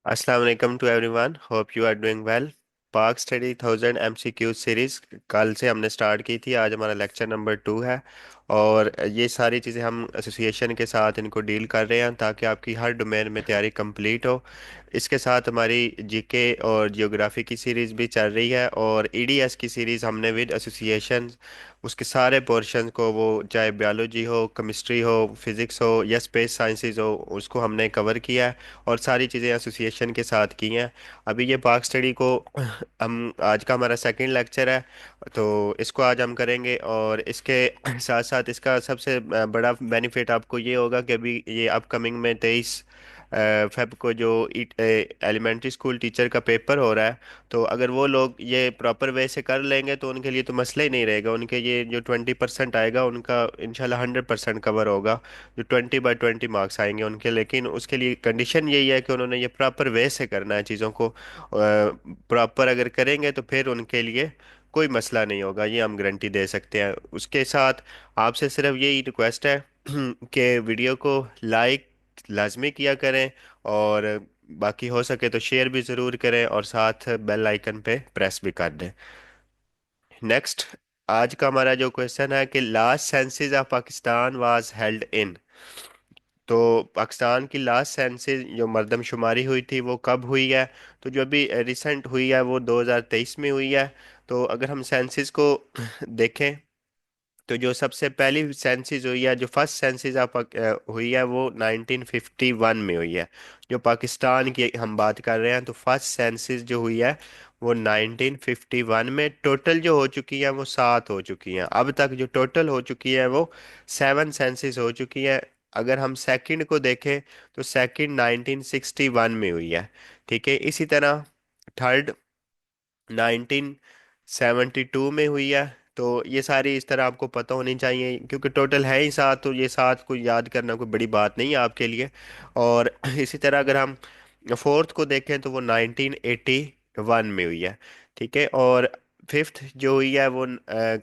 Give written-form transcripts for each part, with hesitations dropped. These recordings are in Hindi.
Assalamu alaikum to everyone. Hope you are doing well. Park study 1000 MCQ series कल से हमने स्टार्ट की थी। आज हमारा लेक्चर नंबर 2 है। और ये सारी चीज़ें हम एसोसिएशन के साथ इनको डील कर रहे हैं ताकि आपकी हर डोमेन में तैयारी कंप्लीट हो। इसके साथ हमारी जीके और जियोग्राफी की सीरीज़ भी चल रही है, और ईडीएस की सीरीज़ हमने विद एसोसिएशन उसके सारे पोर्शन को, वो चाहे बायोलॉजी हो, केमिस्ट्री हो, फिज़िक्स हो या स्पेस साइंसेज हो, उसको हमने कवर किया है और सारी चीज़ें एसोसिएशन के साथ की हैं। अभी ये पार्क स्टडी को हम आज का हमारा सेकंड लेक्चर है, तो इसको आज हम करेंगे। और इसके साथ साथ इसका सबसे बड़ा बेनिफिट आपको ये होगा कि अभी ये अपकमिंग में 23 फेब को जो एलिमेंट्री स्कूल टीचर का पेपर हो रहा है, तो अगर वो लोग ये प्रॉपर वे से कर लेंगे तो उनके लिए तो मसला ही नहीं रहेगा। उनके ये जो 20% आएगा उनका इंशाल्लाह 100% कवर होगा। जो 20/20 मार्क्स आएंगे उनके, लेकिन उसके लिए कंडीशन यही है कि उन्होंने ये प्रॉपर वे से करना है चीज़ों को। प्रॉपर अगर करेंगे तो फिर उनके लिए कोई मसला नहीं होगा, ये हम गारंटी दे सकते हैं। उसके साथ आपसे सिर्फ यही रिक्वेस्ट है कि वीडियो को लाइक लाजमी किया करें, और बाकी हो सके तो शेयर भी ज़रूर करें, और साथ बेल आइकन पे प्रेस भी कर दें। नेक्स्ट, आज का हमारा जो क्वेश्चन है कि last census of Pakistan was held in. तो पाकिस्तान की लास्ट सेंसिस जो मरदमशुमारी हुई थी वो कब हुई है? तो जो अभी रिसेंट हुई है वो 2023 में हुई है। तो अगर हम सेंसिस को देखें, तो जो सबसे पहली सेंसिस हुई है, जो फर्स्ट सेंसिस आप हुई है, वो 1951 में हुई है। जो पाकिस्तान की हम बात कर रहे हैं, तो फर्स्ट सेंसिस जो हुई है वो 1951 में। टोटल जो हो चुकी है वो 7 हो चुकी हैं। अब तक जो टोटल हो चुकी है वो 7 सेंसिस हो चुकी है। अगर हम सेकंड को देखें, तो सेकंड 1961 में हुई है। ठीक है, इसी तरह थर्ड 1972 में हुई है। तो ये सारी इस तरह आपको पता होनी चाहिए, क्योंकि टोटल है ही 7, तो ये 7 को याद करना कोई बड़ी बात नहीं है आपके लिए। और इसी तरह अगर हम फोर्थ को देखें, तो वो 1981 में हुई है। ठीक है, और फिफ्थ जो हुई है वो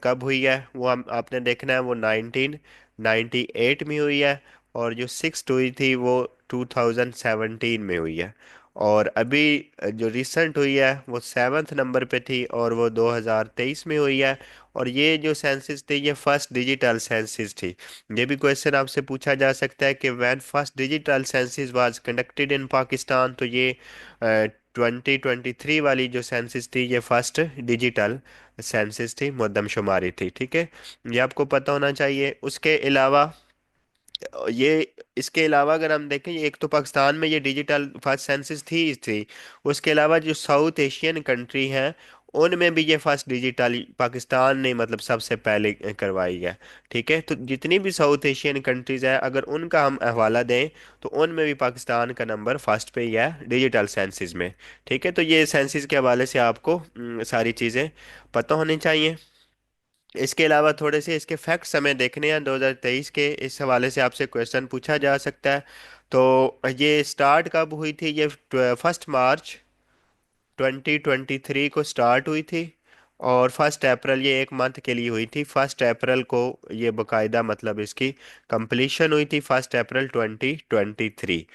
कब हुई है, वो हम आपने देखना है, वो 1998 में हुई है। और जो सिक्स्थ हुई थी वो 2017 में हुई है। और अभी जो रिसेंट हुई है वो सेवन्थ नंबर पे थी, और वो 2023 में हुई है। और ये जो सेंसिस थी ये फर्स्ट डिजिटल सेंसिस थी। ये भी क्वेश्चन आपसे पूछा जा सकता है कि when first digital census was conducted in Pakistan. तो ये 2023 वाली जो सेंसिस थी ये फर्स्ट डिजिटल सेंसिस थी, मरदमशुमारी थी। ठीक है, ये आपको पता होना चाहिए। उसके अलावा ये इसके अलावा अगर हम देखें, एक तो पाकिस्तान में ये डिजिटल फर्स्ट सेंसस थी। उसके अलावा जो साउथ एशियन कंट्री हैं उनमें भी ये फर्स्ट डिजिटल पाकिस्तान ने मतलब सबसे पहले करवाई है। ठीक है, तो जितनी भी साउथ एशियन कंट्रीज है, अगर उनका हम हवाला दें, तो उनमें भी पाकिस्तान का नंबर फर्स्ट पे ही है डिजिटल सेंसस में। ठीक है, तो ये सेंसस के हवाले से आपको सारी चीज़ें पता होनी चाहिए। इसके अलावा थोड़े से इसके फैक्ट्स हमें देखने हैं 2023 के, इस हवाले से आपसे क्वेश्चन पूछा जा सकता है। तो ये स्टार्ट कब हुई थी? ये 1 मार्च 2023 को स्टार्ट हुई थी। और 1 अप्रैल, ये एक मंथ के लिए हुई थी। 1 अप्रैल को ये बकायदा मतलब इसकी कंप्लीशन हुई थी, 1 अप्रैल 2023।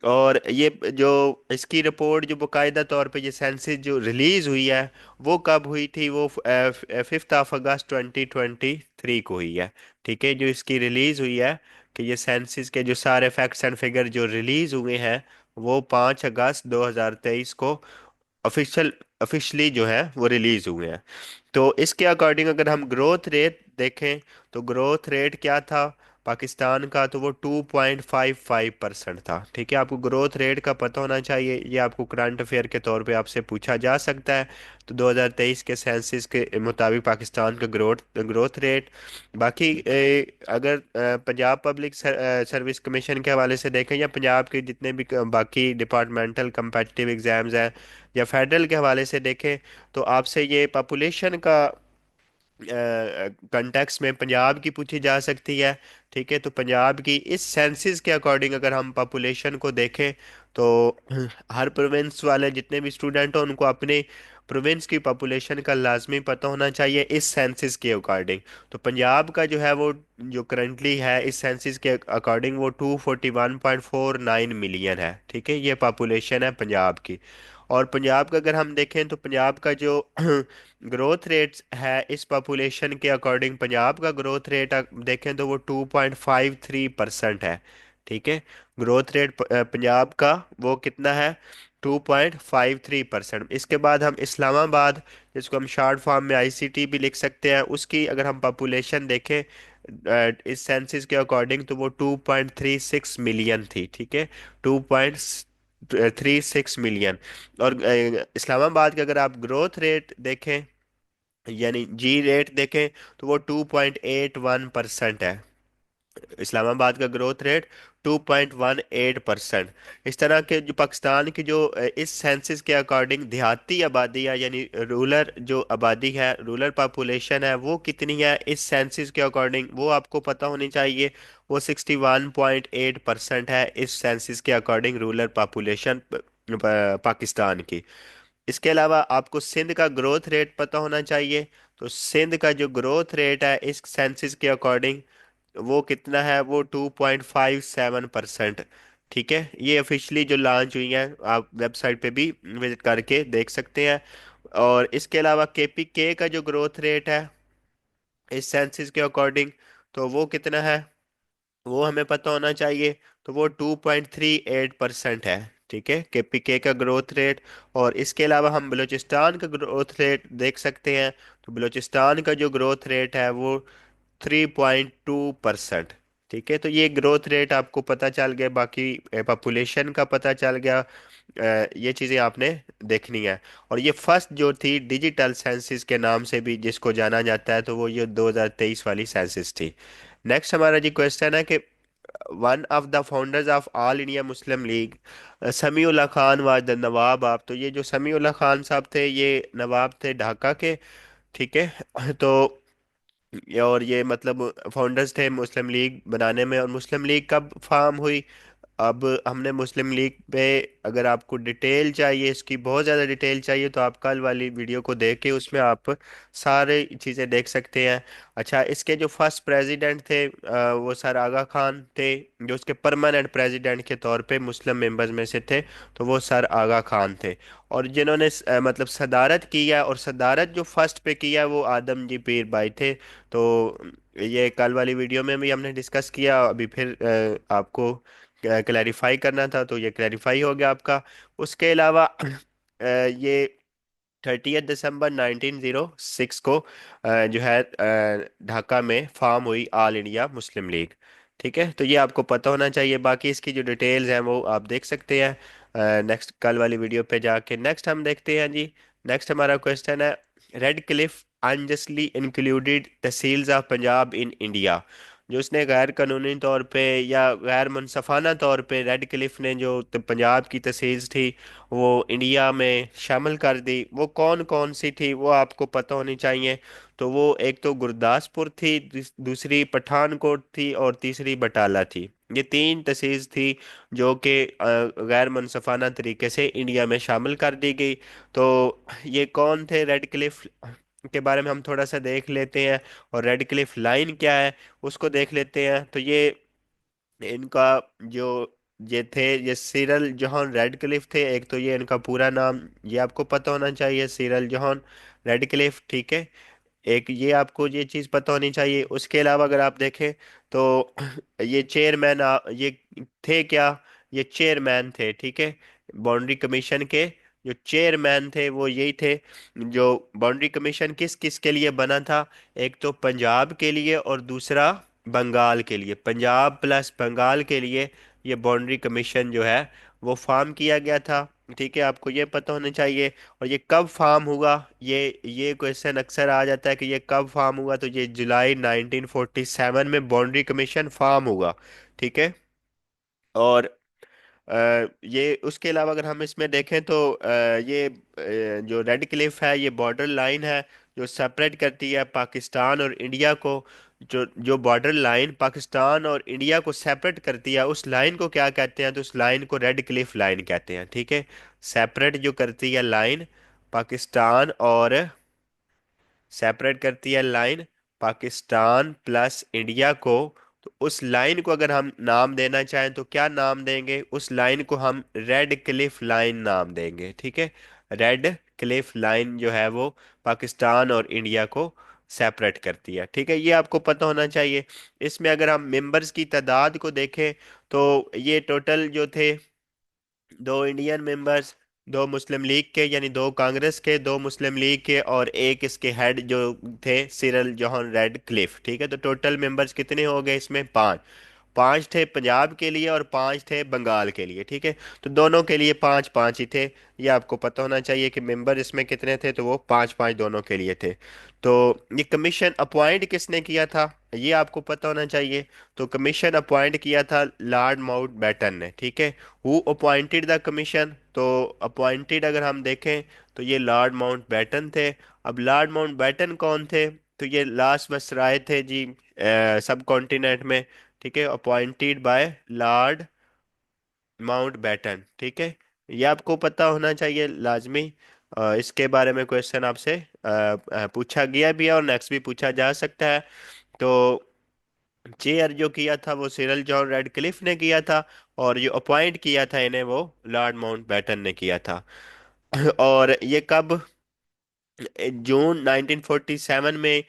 और ये जो इसकी रिपोर्ट जो बाकायदा तौर पे ये सेंसस जो रिलीज हुई है वो कब हुई थी? वो 5 अगस्त 2023 को हुई है। ठीक है, जो इसकी रिलीज हुई है कि ये सेंसस के जो सारे फैक्ट्स एंड फिगर जो रिलीज हुए हैं वो 5 अगस्त 2023 को ऑफिशियल ऑफिशियली जो है वो रिलीज हुए हैं। तो इसके अकॉर्डिंग अगर हम ग्रोथ रेट देखें, तो ग्रोथ रेट क्या था पाकिस्तान का? तो वो 2.55% था। ठीक है, आपको ग्रोथ रेट का पता होना चाहिए, ये आपको करंट अफेयर के तौर पे आपसे पूछा जा सकता है। तो 2023 के सेंसस के मुताबिक पाकिस्तान का ग्रोथ ग्रोथ रेट। बाकी अगर पंजाब पब्लिक सर्विस कमीशन के हवाले से देखें, या पंजाब के जितने भी बाकी डिपार्टमेंटल competitive एग्जाम्स हैं, या फेडरल के हवाले से देखें, तो आपसे ये पॉपुलेशन का कंटेक्स्ट में पंजाब की पूछी जा सकती है। ठीक है, तो पंजाब की इस सेंसिस के अकॉर्डिंग अगर हम पॉपुलेशन को देखें, तो हर प्रोविंस वाले जितने भी स्टूडेंट हो उनको अपने प्रोविंस की पॉपुलेशन का लाजमी पता होना चाहिए इस सेंसिस के अकॉर्डिंग। तो पंजाब का जो है वो जो करंटली है इस सेंसिस के अकॉर्डिंग वो 241.49 मिलियन है। ठीक है, ये पॉपुलेशन है पंजाब की। और पंजाब का अगर हम देखें तो पंजाब का जो ग्रोथ रेट है इस पॉपुलेशन के अकॉर्डिंग, पंजाब का ग्रोथ रेट देखें तो वो 2.53% है। ठीक है, ग्रोथ रेट पंजाब का वो कितना है, 2.53%। इसके बाद हम इस्लामाबाद, जिसको हम शॉर्ट फॉर्म में आईसीटी भी लिख सकते हैं, उसकी अगर हम पॉपुलेशन देखें इस सेंसिस के अकॉर्डिंग तो वो 2.36 मिलियन थी। ठीक है, 2.36 मिलियन। और इस्लामाबाद का अगर आप ग्रोथ रेट देखें यानी जी रेट देखें तो वो 2.81% है। इस्लामाबाद का ग्रोथ रेट 2.18%। इस तरह के जो पाकिस्तान की जो इस सेंसिस के अकॉर्डिंग देहाती आबादी है यानी रूरल जो आबादी है, रूरल पॉपुलेशन है, वो कितनी है इस सेंसिस के अकॉर्डिंग वो आपको पता होनी चाहिए। वो 61.8% है इस सेंसिस के अकॉर्डिंग रूरल पॉपुलेशन पाकिस्तान की। इसके अलावा आपको सिंध का ग्रोथ रेट पता होना चाहिए। तो सिंध का जो ग्रोथ रेट है इस सेंसिस के अकॉर्डिंग वो कितना है, वो 2.57%। ठीक है, ये ऑफिशियली जो लॉन्च हुई है, आप वेबसाइट पे भी विजिट करके देख सकते हैं। और इसके अलावा केपीके का जो ग्रोथ रेट है इस सेंसिस के अकॉर्डिंग तो वो कितना है, वो हमें पता होना चाहिए। तो वो 2.38% है। ठीक है, केपीके का ग्रोथ रेट। और इसके अलावा हम बलूचिस्तान का ग्रोथ रेट देख सकते हैं। तो बलूचिस्तान का जो ग्रोथ रेट है वो 3.2%। ठीक है, तो ये ग्रोथ रेट आपको पता चल गया, बाकी पॉपुलेशन का पता चल गया। ये चीज़ें आपने देखनी है। और ये फर्स्ट जो थी डिजिटल सेंसिस के नाम से भी जिसको जाना जाता है, तो वो ये 2023 वाली सेंसिस थी। नेक्स्ट हमारा जी क्वेश्चन है कि one of the founders of all India Muslim league Samiullah Khan was the Nawab of. तो ये जो समीउल्लाह खान साहब थे ये नवाब थे ढाका के। ठीक है, तो और ये मतलब फाउंडर्स थे मुस्लिम लीग बनाने में। और मुस्लिम लीग कब फॉर्म हुई, अब हमने मुस्लिम लीग पे, अगर आपको डिटेल चाहिए, इसकी बहुत ज़्यादा डिटेल चाहिए, तो आप कल वाली वीडियो को देख के उसमें आप सारे चीज़ें देख सकते हैं। अच्छा, इसके जो फर्स्ट प्रेसिडेंट थे वो सर आगा खान थे, जो उसके परमानेंट प्रेसिडेंट के तौर पे मुस्लिम मेंबर्स में से थे, तो वो सर आगा खान थे। और जिन्होंने मतलब सदारत की है, और सदारत जो फर्स्ट पे किया वो आदम जी पीर भाई थे। तो ये कल वाली वीडियो में भी हमने डिस्कस किया, अभी फिर आपको क्लैरिफाई करना था, तो ये क्लैरिफाई हो गया आपका। उसके अलावा ये 30 दिसंबर 1906 को जो है ढाका में फॉर्म हुई ऑल इंडिया मुस्लिम लीग। ठीक है, तो ये आपको पता होना चाहिए, बाकी इसकी जो डिटेल्स हैं वो आप देख सकते हैं नेक्स्ट कल वाली वीडियो पे जाके। नेक्स्ट हम देखते हैं जी। नेक्स्ट हमारा क्वेश्चन है, red Cliff unjustly included tehsils of Punjab in India. जो उसने गैर कानूनी तौर पे या गैर मुनसफाना तौर पे रेड क्लिफ ने जो पंजाब की तहसील्स थी वो इंडिया में शामिल कर दी, वो कौन कौन सी थी वो आपको पता होनी चाहिए। तो वो एक तो गुरदासपुर थी, दूसरी पठानकोट थी, और तीसरी बटाला थी। ये तीन तहसील थी जो कि गैर मुनसफाना तरीके से इंडिया में शामिल कर दी गई। तो ये कौन थे रेड क्लिफ के बारे में हम थोड़ा सा देख लेते हैं। और रेड क्लिफ लाइन क्या है उसको देख लेते हैं। तो ये इनका जो ये थे, ये सिरल जॉन रेडक्लिफ थे। एक तो ये इनका पूरा नाम ये आपको पता होना चाहिए, सिरल जॉन रेडक्लिफ। ठीक है, एक ये आपको ये चीज़ पता होनी चाहिए। उसके अलावा अगर आप देखें तो ये चेयरमैन ये थे क्या, ये चेयरमैन थे। ठीक है, बाउंड्री कमीशन के जो चेयरमैन थे वो यही थे। जो बाउंड्री कमीशन किस किस के लिए बना था, एक तो पंजाब के लिए और दूसरा बंगाल के लिए, पंजाब प्लस बंगाल के लिए ये बाउंड्री कमीशन जो है वो फॉर्म किया गया था। ठीक है, आपको ये पता होना चाहिए। और ये कब फॉर्म हुआ, ये क्वेश्चन अक्सर आ जाता है कि ये कब फॉर्म हुआ। तो ये जुलाई 1947 में बाउंड्री कमीशन फॉर्म हुआ। ठीक है, और ये उसके अलावा अगर हम इसमें देखें तो ये जो रेड क्लिफ है ये बॉर्डर लाइन है जो सेपरेट करती है पाकिस्तान और इंडिया को। जो जो बॉर्डर लाइन पाकिस्तान और इंडिया को सेपरेट करती है उस लाइन को क्या कहते हैं, तो उस लाइन को रेड क्लिफ लाइन कहते हैं। ठीक है, सेपरेट जो करती है लाइन पाकिस्तान और सेपरेट करती है लाइन पाकिस्तान प्लस इंडिया को। तो उस लाइन को अगर हम नाम देना चाहें तो क्या नाम देंगे? उस लाइन को हम रेड क्लिफ लाइन नाम देंगे, ठीक है। रेड क्लिफ लाइन जो है वो पाकिस्तान और इंडिया को सेपरेट करती है, ठीक है। ये आपको पता होना चाहिए। इसमें अगर हम मेंबर्स की तादाद को देखें तो ये टोटल जो थे, दो इंडियन मेंबर्स, दो मुस्लिम लीग के यानी दो कांग्रेस के, दो मुस्लिम लीग के और एक इसके हेड जो थे सिरल जॉन रेड क्लिफ, ठीक है। तो टोटल मेंबर्स कितने हो गए इसमें? पांच। पांच थे पंजाब के लिए और पांच थे बंगाल के लिए, ठीक है। तो दोनों के लिए पांच पांच ही थे। ये आपको पता होना चाहिए कि मेंबर इसमें कितने थे, तो वो पांच पांच दोनों के लिए थे। तो ये कमीशन अपॉइंट किसने किया था, ये आपको पता होना चाहिए। तो कमीशन अपॉइंट किया था लॉर्ड माउंटबेटन ने, ठीक है। Who appointed the commission? तो अपॉइंटेड अगर हम देखें तो ये लॉर्ड माउंटबेटन थे। अब लॉर्ड माउंटबेटन कौन थे? तो ये लास्ट मसराए थे जी सब कॉन्टिनेंट में, ठीक है। अपॉइंटेड बाय लॉर्ड माउंटबेटन, ठीक है। ये आपको पता होना चाहिए लाजमी। इसके बारे में क्वेश्चन आपसे पूछा गया भी है और नेक्स्ट भी पूछा जा सकता है। तो चेयर जो किया था वो सिरल जॉन रेडक्लिफ ने किया था, और जो अपॉइंट किया था इन्हें वो लॉर्ड माउंटबेटन ने किया था। और ये कब? जून 1947 में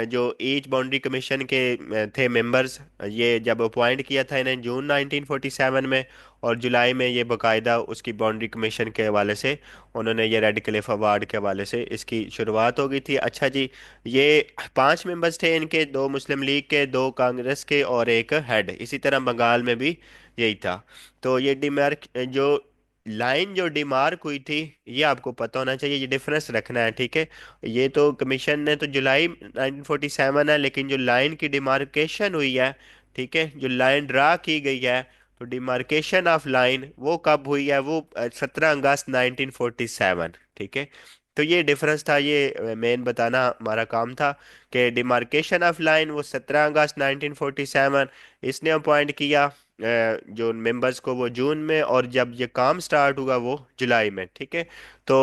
जो ईस्ट बाउंड्री कमीशन के थे मेंबर्स, ये जब अपॉइंट किया था इन्हें जून 1947 में, और जुलाई में ये बकायदा उसकी बाउंड्री कमीशन के हवाले से उन्होंने ये रेड क्लिफ अवार्ड के हवाले से इसकी शुरुआत हो गई थी। अच्छा जी, ये पांच मेंबर्स थे इनके, दो मुस्लिम लीग के, दो कांग्रेस के और एक हेड। इसी तरह बंगाल में भी यही था। तो ये डिमार्क जो लाइन जो डिमार्क हुई थी, ये आपको पता होना चाहिए, ये डिफरेंस रखना है, ठीक है। ये तो कमीशन ने तो जुलाई 1947 है, लेकिन जो लाइन की डिमार्केशन हुई है, ठीक है, जो लाइन ड्रा की गई है, तो डिमार्केशन ऑफ लाइन वो कब हुई है? वो 17 अगस्त 1947, ठीक है। तो ये डिफरेंस था, ये मेन बताना हमारा काम था कि डिमार्केशन ऑफ लाइन वो 17 अगस्त 1947 इसने अपॉइंट किया जो मेंबर्स को, वो जून में, और जब ये काम स्टार्ट हुआ वो जुलाई में, ठीक है। तो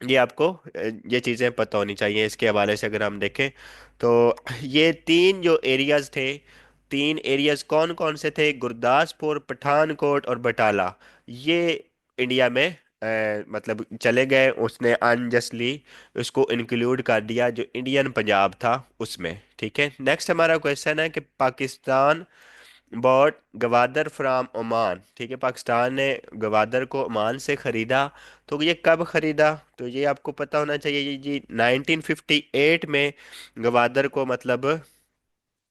ये आपको ये चीज़ें पता होनी चाहिए। इसके हवाले से अगर हम देखें तो ये तीन जो एरियाज थे, तीन एरियाज कौन कौन से थे? गुरदासपुर, पठानकोट और बटाला। ये इंडिया में मतलब चले गए, उसने अनजस्टली उसको इंक्लूड कर दिया जो इंडियन पंजाब था उसमें, ठीक है। नेक्स्ट हमारा क्वेश्चन है कि Pakistan bought Gwadar from Oman, ठीक है। पाकिस्तान ने गवादर को ओमान से खरीदा। तो ये कब खरीदा? तो ये आपको पता होना चाहिए जी 1958 में गवादर को मतलब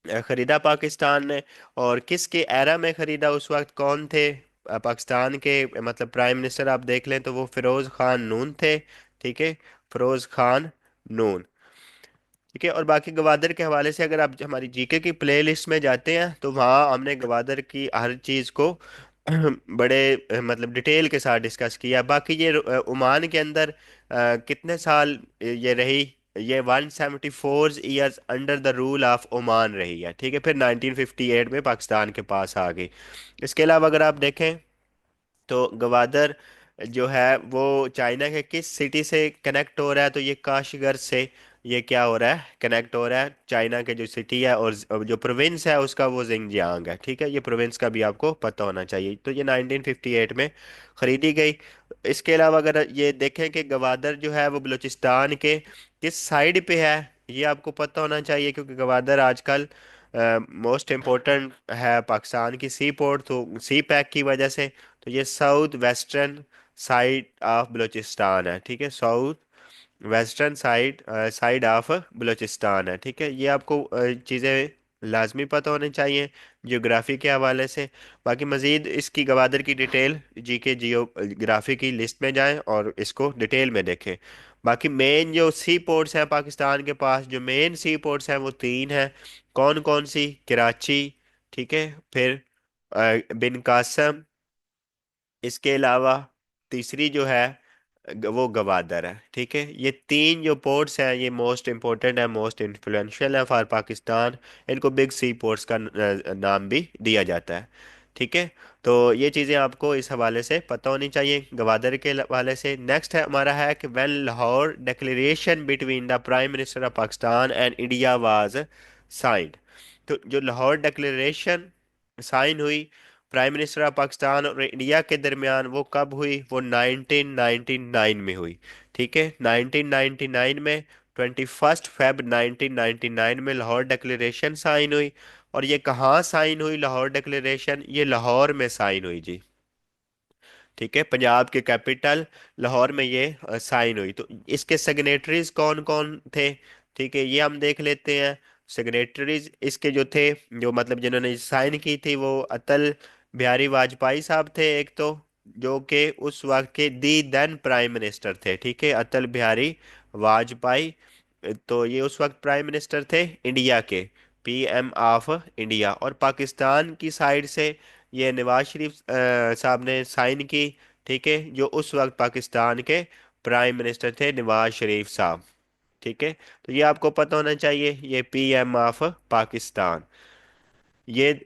खरीदा पाकिस्तान ने। और किसके एरा में खरीदा? उस वक्त कौन थे पाकिस्तान के मतलब प्राइम मिनिस्टर? आप देख लें तो वो फिरोज खान नून थे, ठीक है। फिरोज खान नून, ठीक है। और बाकी गवादर के हवाले से अगर आप हमारी जीके की प्लेलिस्ट में जाते हैं तो वहाँ हमने गवादर की हर चीज़ को बड़े मतलब डिटेल के साथ डिस्कस किया। बाकी ये ओमान के अंदर कितने साल ये रही? ये 174 years under the rule of Oman रही है, ठीक है। फिर 1958 में पाकिस्तान के पास आ गई। इसके अलावा अगर आप देखें तो गवादर जो है वो चाइना के किस सिटी से कनेक्ट हो रहा है? तो ये काशीगर से ये क्या हो रहा है? कनेक्ट हो रहा है चाइना के जो सिटी है, और जो प्रोविंस है उसका वो जिंगजियांग है, ठीक है। ये प्रोविंस का भी आपको पता होना चाहिए। तो ये 1958 में खरीदी गई। इसके अलावा अगर ये देखें कि गवादर जो है वो बलूचिस्तान के किस साइड पे है, ये आपको पता होना चाहिए, क्योंकि गवादर आजकल मोस्ट इम्पोर्टेंट है पाकिस्तान की सी पोर्ट, तो सी पैक की वजह से। तो ये south western side of Balochistan है, ठीक है। South western side side of Balochistan है, ठीक है। ये आपको चीज़ें लाजमी पता होनी चाहिए जियोग्राफी के हवाले से। बाकी मज़ीद इसकी गवादर की डिटेल जी के जियोग्राफी की लिस्ट में जाएं और इसको डिटेल में देखें। बाकी मेन जो सी पोर्ट्स हैं पाकिस्तान के पास, जो मेन सी पोर्ट्स हैं वो तीन हैं। कौन कौन सी? कराची, ठीक है, फिर बिन कासम, इसके अलावा तीसरी जो है वो गवादर है, ठीक है। ये तीन जो पोर्ट्स हैं ये मोस्ट इंपॉर्टेंट है, मोस्ट इन्फ्लुएंशियल है फॉर पाकिस्तान। इनको बिग सी पोर्ट्स का नाम भी दिया जाता है, ठीक है। तो ये चीज़ें आपको इस हवाले से पता होनी चाहिए गवादर के हवाले से। नेक्स्ट है हमारा है कि when Lahore declaration between the prime minister of Pakistan and India was signed. तो जो लाहौर डिक्लेरेशन साइन हुई प्राइम मिनिस्टर ऑफ पाकिस्तान और इंडिया के दरमियान, वो कब हुई? वो 1999 में हुई। ठीक है, 1999 में 21 फ़रवरी 1999 में लाहौर डिक्लेरेशन साइन हुई। और ये कहाँ साइन हुई लाहौर डिक्लेरेशन? ये लाहौर में साइन हुई जी। ठीक है, पंजाब के कैपिटल लाहौर में ये साइन हुई। तो इसके सिग्नेटरीज कौन कौन थे? ठीक है, ये हम देख लेते हैं। सिग्नेटरीज इसके जो थे, जो मतलब जिन्होंने साइन की थी, वो अटल बिहारी वाजपेयी साहब थे एक तो, जो कि उस वक्त के दी देन प्राइम मिनिस्टर थे। ठीक है, अटल बिहारी वाजपेयी। तो ये उस वक्त प्राइम मिनिस्टर थे इंडिया के, पीएम ऑफ इंडिया। और पाकिस्तान की साइड से ये नवाज शरीफ साहब ने साइन की। ठीक है, जो उस वक्त पाकिस्तान के प्राइम मिनिस्टर थे, नवाज शरीफ साहब। ठीक है, तो ये आपको पता होना चाहिए, ये पीएम ऑफ पाकिस्तान ये।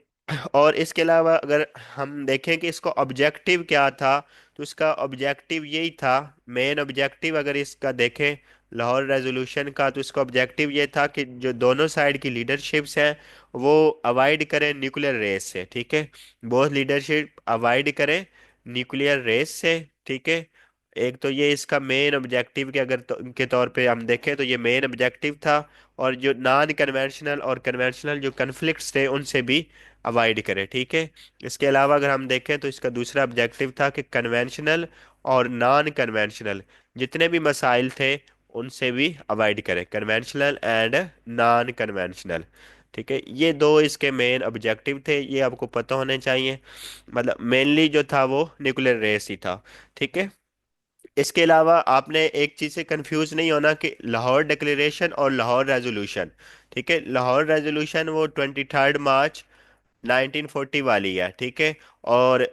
और इसके अलावा अगर हम देखें कि इसका ऑब्जेक्टिव क्या था, तो इसका ऑब्जेक्टिव यही था। मेन ऑब्जेक्टिव अगर इसका देखें लाहौर रेजोल्यूशन का, तो इसका ऑब्जेक्टिव ये था कि जो दोनों साइड की लीडरशिप्स हैं वो अवॉइड करें न्यूक्लियर रेस से। ठीक है, बहुत लीडरशिप अवॉइड करें न्यूक्लियर रेस से। ठीक है, एक तो ये इसका मेन ऑब्जेक्टिव के अगर के तौर पे हम देखें तो ये मेन ऑब्जेक्टिव था। और जो नॉन कन्वेंशनल और कन्वेंशनल जो कन्फ्लिक्ट्स थे उनसे भी अवॉइड करें। ठीक है, इसके अलावा अगर हम देखें तो इसका दूसरा ऑब्जेक्टिव था कि कन्वेंशनल और नॉन कन्वेंशनल जितने भी मसाइल थे उनसे भी अवॉइड करें, कन्वेंशनल एंड नॉन कन्वेंशनल। ठीक है, ये दो इसके मेन ऑब्जेक्टिव थे, ये आपको पता होने चाहिए। मतलब मेनली जो था वो न्यूक्लियर रेस ही था। ठीक है, इसके अलावा आपने एक चीज़ से कंफ्यूज नहीं होना कि लाहौर डिक्लेरेशन और लाहौर रेजोल्यूशन। ठीक है, लाहौर रेजोल्यूशन वो 23 मार्च 1940 वाली है। ठीक है, और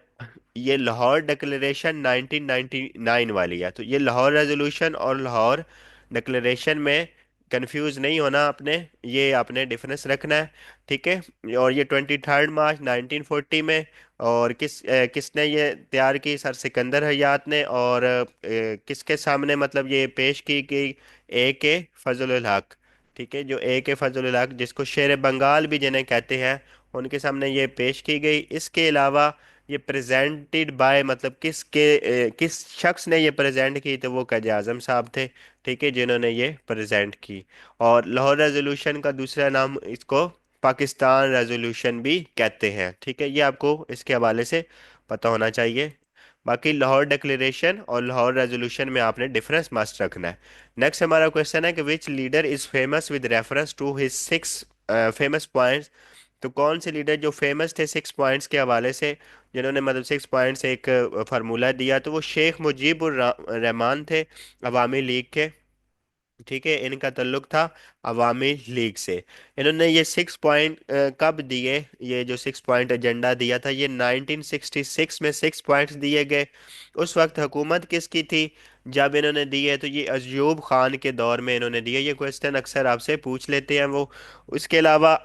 ये लाहौर डिक्लेरेशन 1999 वाली है। तो ये लाहौर रेजोल्यूशन और लाहौर डिक्लेरेशन में कंफ्यूज नहीं होना आपने, ये आपने डिफरेंस रखना है। ठीक है, और ये 23 मार्च 1940 में। और किसने ये तैयार की? सर सिकंदर हयात ने। और किसके सामने मतलब ये पेश की गई? ए के फजलुल हक। ठीक है, जो ए के फजलुल हक जिसको शेर बंगाल भी जिन्हें कहते हैं, उनके सामने ये पेश की गई। इसके अलावा ये प्रेजेंटेड बाय मतलब किस शख्स ने ये प्रेजेंट की? तो वो कायद आजम साहब थे। ठीक है, जिन्होंने ये प्रेजेंट की। और लाहौर रेजोल्यूशन का दूसरा नाम इसको पाकिस्तान रेजोल्यूशन भी कहते हैं। ठीक है, ये आपको इसके हवाले से पता होना चाहिए। बाकी लाहौर डिक्लेरेशन और लाहौर रेजोल्यूशन में आपने डिफरेंस मस्ट रखना है। नेक्स्ट हमारा क्वेश्चन है कि which leader is famous with reference to his 6 famous points. तो कौन से लीडर जो फेमस थे 6 पॉइंट्स के हवाले से, जिन्होंने मतलब 6 पॉइंट्स एक फार्मूला दिया, तो वो शेख मुजीबुर रहमान थे, अवामी लीग के। ठीक है, इनका ताल्लुक था अवामी लीग से। इन्होंने ये 6 पॉइंट कब दिए? ये जो 6 पॉइंट एजेंडा दिया था ये 1966 में 6 पॉइंट्स दिए गए। उस वक्त हुकूमत किसकी थी जब इन्होंने दिए? तो ये अयूब खान के दौर में इन्होंने दिए। ये क्वेश्चन अक्सर आपसे पूछ लेते हैं वो। इसके अलावा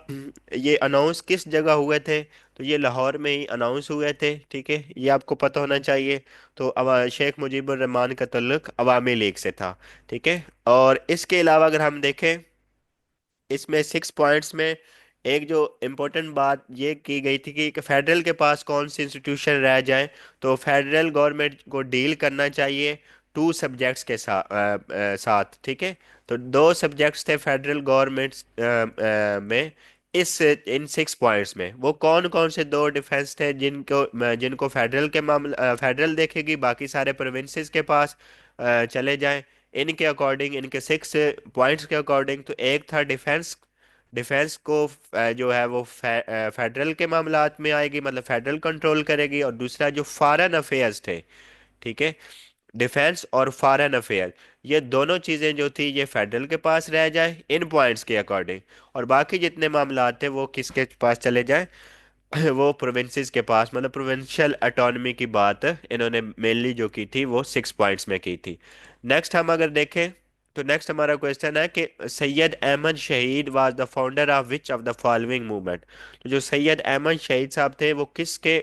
ये अनाउंस किस जगह हुए थे? तो ये लाहौर में ही अनाउंस हुए थे। ठीक है, ये आपको पता होना चाहिए। तो शेख मुजीबुर रहमान का ताल्लुक अवामी लीग से था। ठीक है, और इसके अलावा अगर हम देखें इसमें 6 पॉइंट्स में एक जो इम्पोर्टेंट बात ये की गई थी कि फेडरल के पास कौन सी इंस्टीट्यूशन रह जाए। तो फेडरल गवर्नमेंट को डील करना चाहिए 2 सब्जेक्ट्स के साथ। ठीक है, तो 2 सब्जेक्ट्स थे फेडरल गवर्नमेंट में इस इन 6 पॉइंट्स में। वो कौन कौन से 2 डिफेंस थे जिनको फेडरल के मामला फेडरल देखेगी, बाकी सारे प्रोविंसेस के पास चले जाएं इनके अकॉर्डिंग, इनके 6 पॉइंट्स के अकॉर्डिंग। तो एक था डिफेंस। डिफेंस को जो है वो फेडरल के मामलात में आएगी, मतलब फेडरल कंट्रोल करेगी। और दूसरा जो फॉरेन अफेयर्स थे। ठीक है, डिफेंस और फॉरेन अफेयर, ये दोनों चीज़ें जो थी ये फेडरल के पास रह जाए इन पॉइंट्स के अकॉर्डिंग। और बाकी जितने मामलात थे वो किसके पास चले जाएं? वो प्रोविंसेस के पास, मतलब प्रोविंशियल ऑटोनॉमी की बात इन्होंने मेनली जो की थी वो 6 पॉइंट्स में की थी। नेक्स्ट हम अगर देखें तो नेक्स्ट हमारा क्वेश्चन है कि सैयद अहमद शहीद was the founder of which of the following movement. तो जो सैयद अहमद शहीद साहब थे वो किसके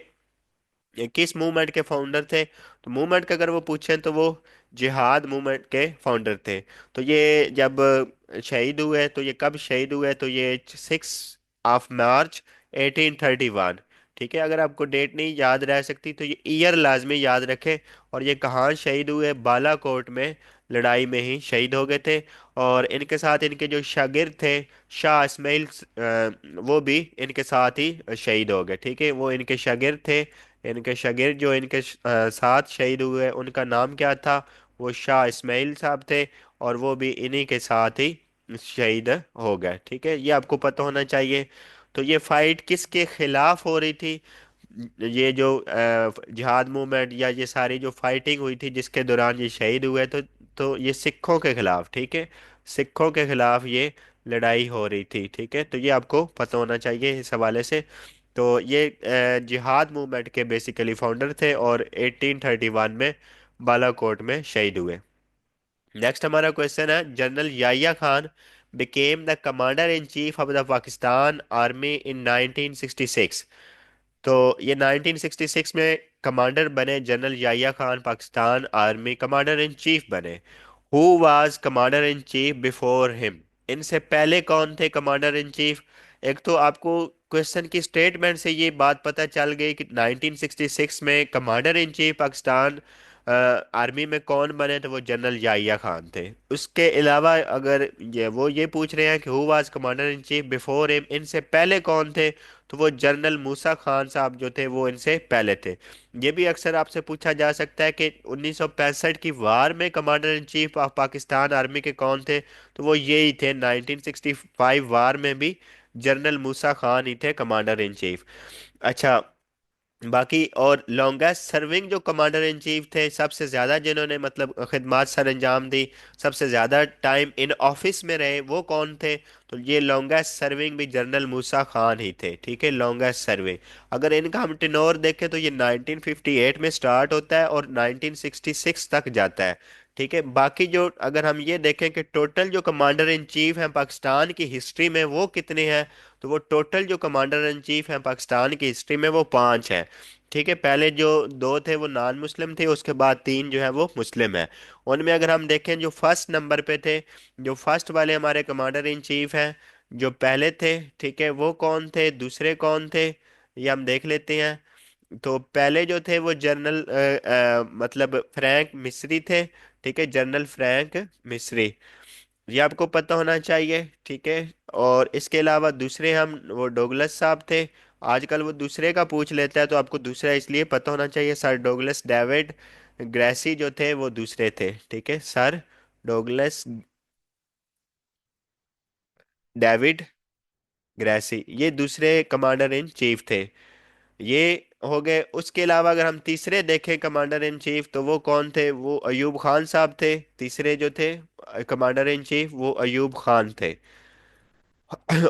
ये किस मूवमेंट के फाउंडर थे? तो मूवमेंट का अगर वो पूछें तो वो जिहाद मूवमेंट के फाउंडर थे। तो ये जब शहीद हुए, तो ये कब शहीद हुए? तो ये 6 मार्च 1831। ठीक है, अगर आपको डेट नहीं याद रह सकती तो ये ईयर लाजमी याद रखें। और ये कहाँ शहीद हुए? बालाकोट में लड़ाई में ही शहीद हो गए थे। और इनके साथ इनके जो शागिर्द थे, शाह इस्माइल, वो भी इनके साथ ही शहीद हो गए। ठीक है, वो इनके शागिर्द थे। इनके शागिर्द जो इनके साथ शहीद हुए उनका नाम क्या था? वो शाह इस्माइल साहब थे। और वो भी इन्हीं के साथ ही शहीद हो गए। ठीक है, ये आपको पता होना चाहिए। तो ये फाइट किसके खिलाफ हो रही थी? ये जो जिहाद मूवमेंट या ये सारी जो फाइटिंग हुई थी जिसके दौरान ये शहीद हुए, तो ये सिखों के खिलाफ। ठीक है, सिखों के खिलाफ ये लड़ाई हो रही थी। ठीक है, तो ये आपको पता होना चाहिए इस हवाले से। तो ये जिहाद मूवमेंट के बेसिकली फाउंडर थे और 1831 में बालाकोट में शहीद हुए। नेक्स्ट हमारा क्वेश्चन है, general Yahya Khan became the commander in chief of the Pakistan army in 1966। तो ये 1966 में कमांडर बने general Yahya Khan, Pakistan army commander in chief बने। Who was commander in chief before him? इनसे पहले कौन थे कमांडर इन चीफ? एक तो आपको क्वेश्चन की स्टेटमेंट से ये बात पता चल गई कि 1966 में commander in chief Pakistan army में कौन बने, तो वो जनरल याहिया खान थे। उसके अलावा अगर ये पूछ रहे हैं कि who was commander in chief before him, इनसे पहले कौन थे, तो वो जनरल मूसा खान साहब जो थे वो इनसे पहले थे। ये भी अक्सर आपसे पूछा जा सकता है कि 1965 की वार में commander in chief of Pakistan army के कौन थे, तो वो यही थे। 1965 वार में भी जनरल मूसा खान ही थे कमांडर इन चीफ। अच्छा, बाकी और लॉन्गेस्ट सर्विंग जो कमांडर इन चीफ थे, सबसे ज़्यादा जिन्होंने मतलब खिदमत सर अंजाम दी, सबसे ज़्यादा टाइम इन ऑफिस में रहे, वो कौन थे? तो ये लॉन्गेस्ट सर्विंग भी जनरल मूसा खान ही थे। ठीक है, लॉन्गेस्ट सर्विंग। अगर इनका हम टेन्योर देखें तो ये 1958 में स्टार्ट होता है और 1966 तक जाता है। ठीक है, बाकी जो अगर हम ये देखें कि टोटल जो कमांडर इन चीफ हैं पाकिस्तान की हिस्ट्री में वो कितने हैं, तो वो टोटल जो कमांडर इन चीफ हैं पाकिस्तान की हिस्ट्री में वो 5 हैं। ठीक है, पहले जो 2 थे वो नॉन मुस्लिम थे, उसके बाद 3 जो है वो मुस्लिम है। उनमें अगर हम देखें जो फर्स्ट नंबर पे थे, जो फर्स्ट वाले हमारे कमांडर इन चीफ हैं, जो पहले थे, ठीक है, वो कौन थे? दूसरे कौन थे, ये हम देख लेते हैं। तो पहले जो थे वो जनरल मतलब फ्रैंक मिस्री थे। ठीक है, जनरल फ्रैंक मिस्री, ये आपको पता होना चाहिए। ठीक है, और इसके अलावा दूसरे हम वो डोगलस साहब थे। आजकल वो दूसरे का पूछ लेता है तो आपको दूसरा इसलिए पता होना चाहिए, सर डोगलस डेविड ग्रेसी जो थे वो दूसरे थे। ठीक है, सर डोगलस डेविड ग्रेसी ये दूसरे कमांडर इन चीफ थे। ये हो गए। उसके अलावा अगर हम तीसरे देखें कमांडर इन चीफ, तो वो कौन थे? वो अयूब खान साहब थे। तीसरे जो थे कमांडर इन चीफ वो अयूब खान थे।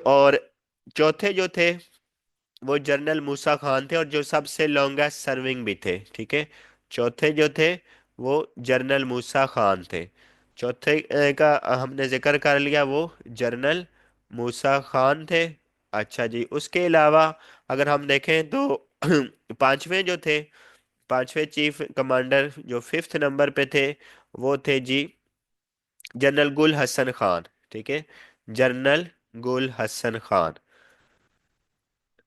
और चौथे जो थे वो जनरल मूसा खान थे, और जो सबसे लॉन्गेस्ट सर्विंग भी थे। ठीक है, चौथे जो थे वो जनरल मूसा खान थे। चौथे का हमने जिक्र कर लिया, वो जनरल मूसा खान थे। अच्छा जी, उसके अलावा अगर हम देखें तो पांचवें जो थे, पांचवें चीफ कमांडर जो फिफ्थ नंबर पे थे, वो थे जी जनरल गुल हसन खान। ठीक है, जनरल गुल हसन खान।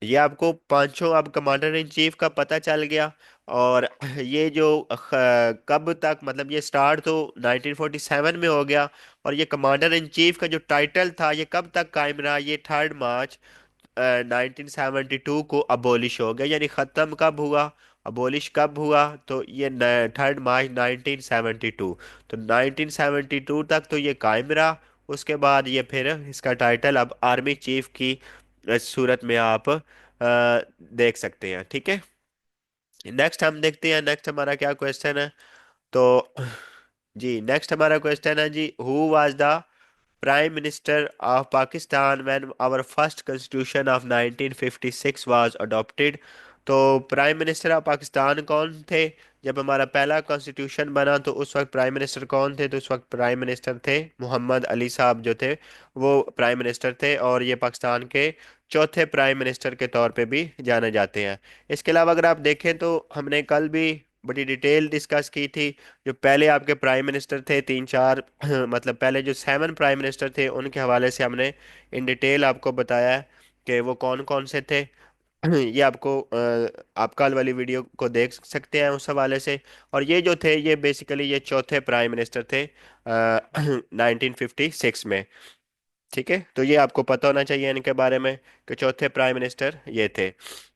ये आपको पांचों अब कमांडर इन चीफ का पता चल गया। और ये जो कब तक, मतलब ये स्टार्ट तो 1947 में हो गया, और ये कमांडर इन चीफ का जो टाइटल था ये कब तक कायम रहा? ये 3 मार्च 1972 को अबोलिश हो गया। यानी ख़त्म कब हुआ, अबोलिश कब हुआ? तो ये 3 मार्च 1972। तो 1972 तक तो ये कायम रहा। उसके बाद ये फिर इसका टाइटल अब आर्मी चीफ की सूरत में आप देख सकते हैं। ठीक है, नेक्स्ट हम देखते हैं, नेक्स्ट हमारा क्या क्वेश्चन है। तो जी नेक्स्ट हमारा क्वेश्चन है जी, who was the prime minister of Pakistan when our first constitution of 1956 was adopted? तो प्राइम मिनिस्टर ऑफ पाकिस्तान कौन थे जब हमारा पहला कॉन्स्टिट्यूशन बना? तो उस वक्त प्राइम मिनिस्टर कौन थे? तो उस वक्त प्राइम मिनिस्टर थे मोहम्मद अली साहब जो थे, वो प्राइम मिनिस्टर थे। और ये पाकिस्तान के चौथे प्राइम मिनिस्टर के तौर पे भी जाने जाते हैं। इसके अलावा अगर आप देखें तो हमने कल भी बड़ी डिटेल डिस्कस की थी। जो पहले आपके प्राइम मिनिस्टर थे तीन चार मतलब पहले जो 7 प्राइम मिनिस्टर थे उनके हवाले से हमने इन डिटेल आपको बताया है कि वो कौन कौन से थे। ये आपको आप कल वाली वीडियो को देख सकते हैं उस हवाले से। और ये जो थे ये बेसिकली ये चौथे प्राइम मिनिस्टर थे 1956 में। ठीक है, तो ये आपको पता होना चाहिए इनके बारे में कि चौथे प्राइम मिनिस्टर ये थे।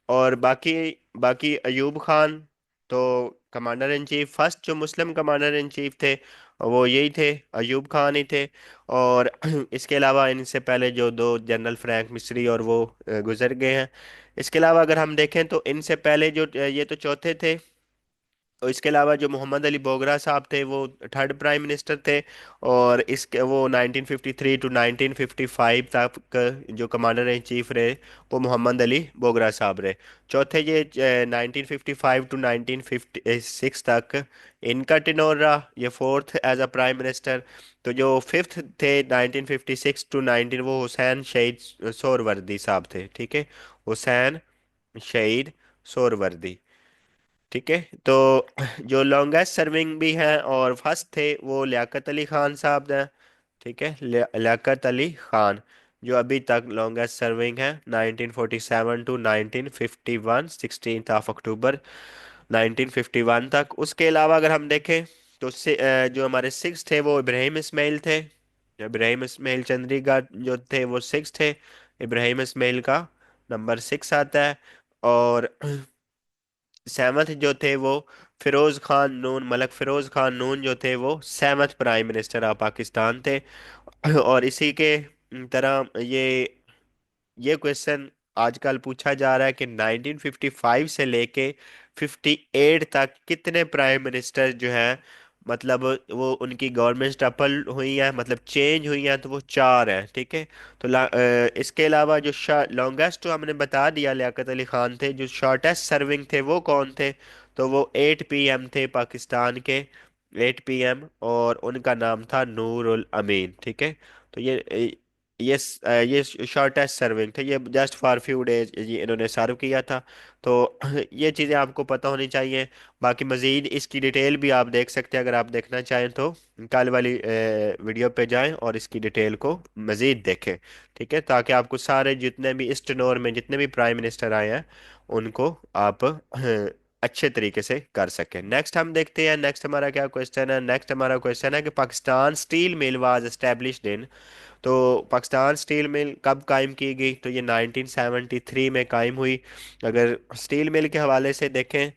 और बाकी बाकी अयूब खान तो कमांडर इन चीफ, फर्स्ट जो मुस्लिम कमांडर इन चीफ थे वो यही थे, अयूब खान ही थे। और इसके अलावा इनसे पहले जो दो जनरल फ्रैंक मिस्री और वो गुजर गए हैं। इसके अलावा अगर हम देखें तो इनसे पहले जो ये तो चौथे थे। और इसके अलावा जो मोहम्मद अली बोगरा साहब थे वो थर्ड प्राइम मिनिस्टर थे। और इसके वो 1953 टू 1955 तक जो कमांडर इन चीफ रहे वो मोहम्मद अली बोगरा साहब रहे। चौथे ये 1955 टू 1956 तक इनका टेन्योर रहा, ये fourth as a prime minister. तो जो फिफ्थ थे 1956 टू 19 वो हुसैन शहीद सोहरवर्दी साहब थे। ठीक है, हुसैन शहीद सोहरवर्दी। ठीक है, तो जो लॉन्गेस्ट सर्विंग भी हैं और फर्स्ट थे वो लियाकत अली खान साहब हैं। ठीक है, लियाकत अली खान जो अभी तक लॉन्गेस्ट सर्विंग है 1947 टू 1951, 16 अक्टूबर 1951 तक। उसके अलावा अगर हम देखें तो जो हमारे सिक्स थे वो इब्राहिम इस्माइल थे। इब्राहिम इस्माइल चंद्रीगा जो थे वो सिक्स थे। इब्राहिम इस्माइल का नंबर 6 आता है। और सेवन्थ जो थे वो फिरोज खान नून, मलक फिरोज खान नून जो थे वो seventh prime minister of Pakistan थे। और इसी के तरह ये क्वेश्चन आजकल पूछा जा रहा है कि 1955 से लेके 58 तक कितने प्राइम मिनिस्टर जो हैं, मतलब वो उनकी गवर्नमेंट स्टपल हुई है, मतलब चेंज हुई है, तो वो चार हैं। ठीक है, तो इसके अलावा जो लॉन्गेस्ट तो हमने बता दिया लियाकत अली खान थे। जो शॉर्टेस्ट सर्विंग थे वो कौन थे, तो वो 8 PM थे पाकिस्तान के, 8 PM। और उनका नाम था नूरुल अमीन। ठीक है, तो ये शॉर्टेस्ट सर्विंग थे, ये जस्ट फॉर फ्यू डेज ये इन्होंने सर्व किया था। तो ये चीज़ें आपको पता होनी चाहिए। बाकी मज़ीद इसकी डिटेल भी आप देख सकते हैं अगर आप देखना चाहें तो कल वाली वीडियो पे जाएं और इसकी डिटेल को मज़ीद देखें। ठीक है, ताकि आपको सारे जितने भी इस टेन्योर में जितने भी प्राइम मिनिस्टर आए हैं उनको आप अच्छे तरीके से कर सकें। नेक्स्ट हम देखते हैं, नेक्स्ट हमारा क्या क्वेश्चन है। नेक्स्ट हमारा क्वेश्चन है कि Pakistan steel mill was established in. तो पाकिस्तान स्टील मिल कब कायम की गई, तो ये 1973 में कायम हुई। अगर स्टील मिल के हवाले से देखें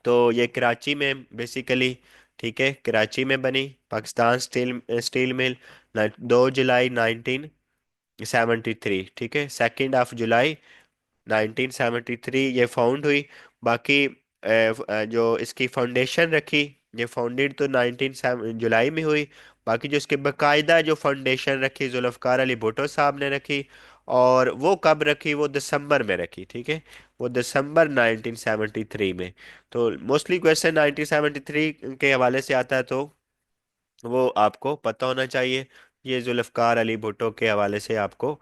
तो ये कराची में बेसिकली, ठीक है, कराची में बनी पाकिस्तान स्टील स्टील मिल 2 जुलाई 1973। ठीक है, 2 जुलाई 1973 ये फाउंड हुई। बाकी जो इसकी फाउंडेशन रखी, ये फाउंडेड तो 19 जुलाई में हुई। बाकी जो इसके बकायदा जो फाउंडेशन रखी जुल्फकार अली भुट्टो साहब ने रखी। और वो कब रखी, वो दिसंबर में रखी। ठीक है, वो दिसंबर 1973 में। तो मोस्टली क्वेश्चन 1973 के हवाले से आता है, तो वो आपको पता होना चाहिए। ये जुल्फकार अली भुट्टो के हवाले से आपको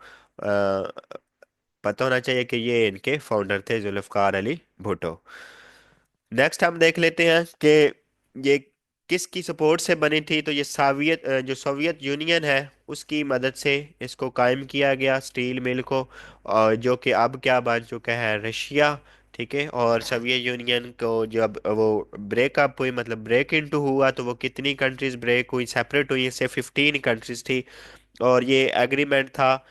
पता होना चाहिए कि ये इनके फाउंडर थे, जुल्फकार अली भुट्टो। नेक्स्ट हम देख लेते हैं कि ये किसकी सपोर्ट से बनी थी। तो ये जो सोवियत यूनियन है उसकी मदद से इसको कायम किया गया स्टील मिल को, और जो कि अब क्या बन चुका है, रशिया। ठीक है, और सोवियत यूनियन को जब वो ब्रेकअप हुई, मतलब ब्रेक इनटू हुआ, तो वो कितनी कंट्रीज ब्रेक हुई, सेपरेट हुई, इससे 15 कंट्रीज थी। और ये एग्रीमेंट था,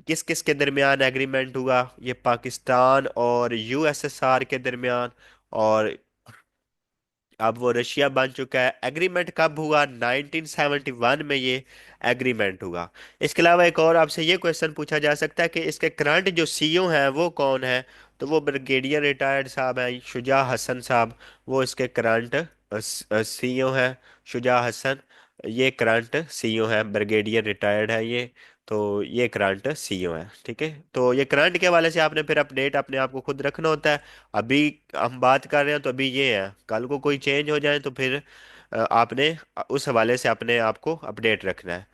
किस किस के दरमियान एग्रीमेंट हुआ, ये पाकिस्तान और यूएसएसआर के दरमियान। और अब वो रशिया बन चुका है। एग्रीमेंट कब हुआ, 1971 में ये एग्रीमेंट हुआ। इसके अलावा एक और आपसे ये क्वेश्चन पूछा जा सकता है कि इसके करंट जो सीईओ हैं वो कौन है। तो वो ब्रिगेडियर रिटायर्ड साहब हैं शुजा हसन साहब, वो इसके करंट सीईओ हैं। शुजा हसन ये करंट सीईओ हैं, ब्रिगेडियर रिटायर्ड है ये। तो ये करंट सीईओ है। ठीक है, तो ये करंट के हवाले से आपने फिर अपडेट अपने आप को खुद रखना होता है। अभी हम बात कर रहे हैं तो अभी ये है, कल को कोई चेंज हो जाए तो फिर आपने उस हवाले से अपने आप को अपडेट रखना है।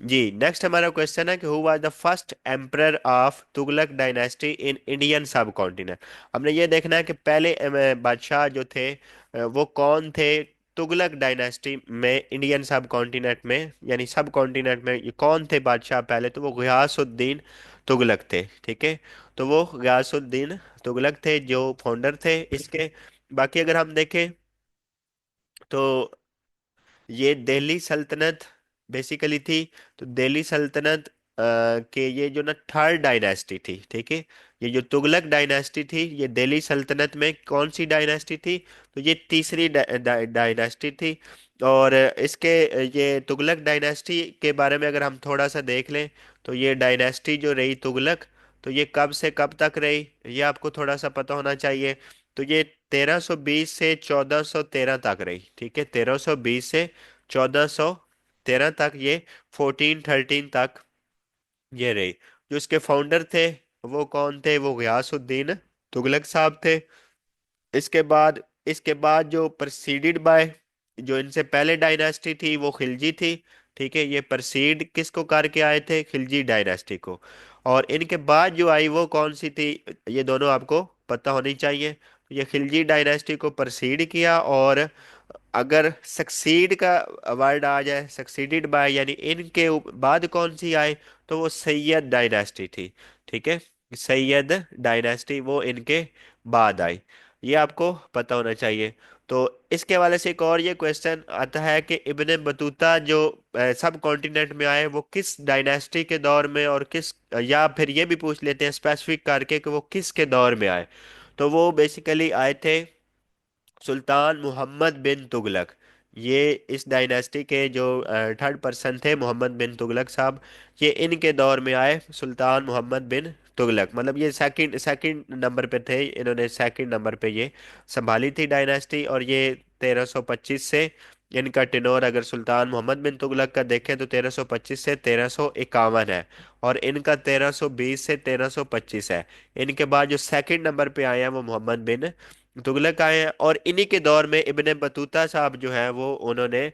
जी, नेक्स्ट हमारा क्वेश्चन है कि who was the first emperor of Tughlaq dynasty in Indian सब कॉन्टिनेंट। हमने ये देखना है कि पहले बादशाह जो थे वो कौन थे तुगलक डायनेस्टी में, इंडियन सब कॉन्टिनेंट में, यानी सब कॉन्टिनेंट में ये कौन थे बादशाह पहले। तो वो गयासुद्दीन तुगलक थे। ठीक है, तो वो गयासुद्दीन तुगलक थे जो फाउंडर थे इसके। बाकी अगर हम देखें तो ये दिल्ली सल्तनत बेसिकली थी। तो दिल्ली सल्तनत के ये जो ना थर्ड डायनेस्टी थी। ठीक है, ये जो तुगलक डायनेस्टी थी ये दिल्ली सल्तनत में कौन सी डायनेस्टी थी, तो ये तीसरी डायनेस्टी थी। और इसके ये तुगलक डायनेस्टी के बारे में अगर हम थोड़ा सा देख लें तो ये डायनेस्टी जो रही तुगलक, तो ये कब से कब तक रही ये आपको थोड़ा सा पता होना चाहिए। तो ये 1320 से 1413 तक रही। ठीक है, 1320 से 1413 तक ये 1413 तक ये रही। जो इसके फाउंडर थे वो कौन थे, वो गयासुद्दीन तुगलक साहब थे। इसके बाद जो प्रसीडेड बाय, जो इनसे पहले डायनेस्टी थी वो खिलजी थी। ठीक है, ये प्रसीड किसको करके आए थे, खिलजी डायनेस्टी को। और इनके बाद जो आई वो कौन सी थी, ये दोनों आपको पता होनी चाहिए। ये खिलजी डायनेस्टी को प्रसीड किया। और अगर सक्सीड का वर्ड आ जाए, सक्सीडेड बाय, यानी इनके बाद कौन सी आए, तो वो सैयद डायनेस्टी थी। ठीक है, सैयद डायनेस्टी वो इनके बाद आई। ये आपको पता होना चाहिए। तो इसके हवाले से एक और ये क्वेश्चन आता है कि इब्ने बतूता जो सब कॉन्टिनेंट में आए वो किस डायनेस्टी के दौर में, और किस, या फिर ये भी पूछ लेते हैं स्पेसिफिक करके कि वो किसके दौर में आए। तो वो बेसिकली आए थे सुल्तान मोहम्मद बिन तुगलक। ये इस डायनेस्टी के जो थर्ड पर्सन थे मोहम्मद बिन तुगलक साहब, ये इनके दौर में आए, सुल्तान मोहम्मद बिन तुगलक। मतलब ये सेकंड सेकंड नंबर पे थे, इन्होंने सेकंड नंबर पे ये संभाली थी डायनेस्टी। और ये 1325 से इनका टेनोर अगर सुल्तान मोहम्मद बिन तुगलक का देखें तो 1325 से 1351 है। और इनका 1320 से 1325 है। इनके बाद जो सेकंड नंबर पे आए हैं वो मोहम्मद बिन तुगलक आए हैं। और इन्हीं के दौर में इब्ने बतूता साहब जो है वो उन्होंने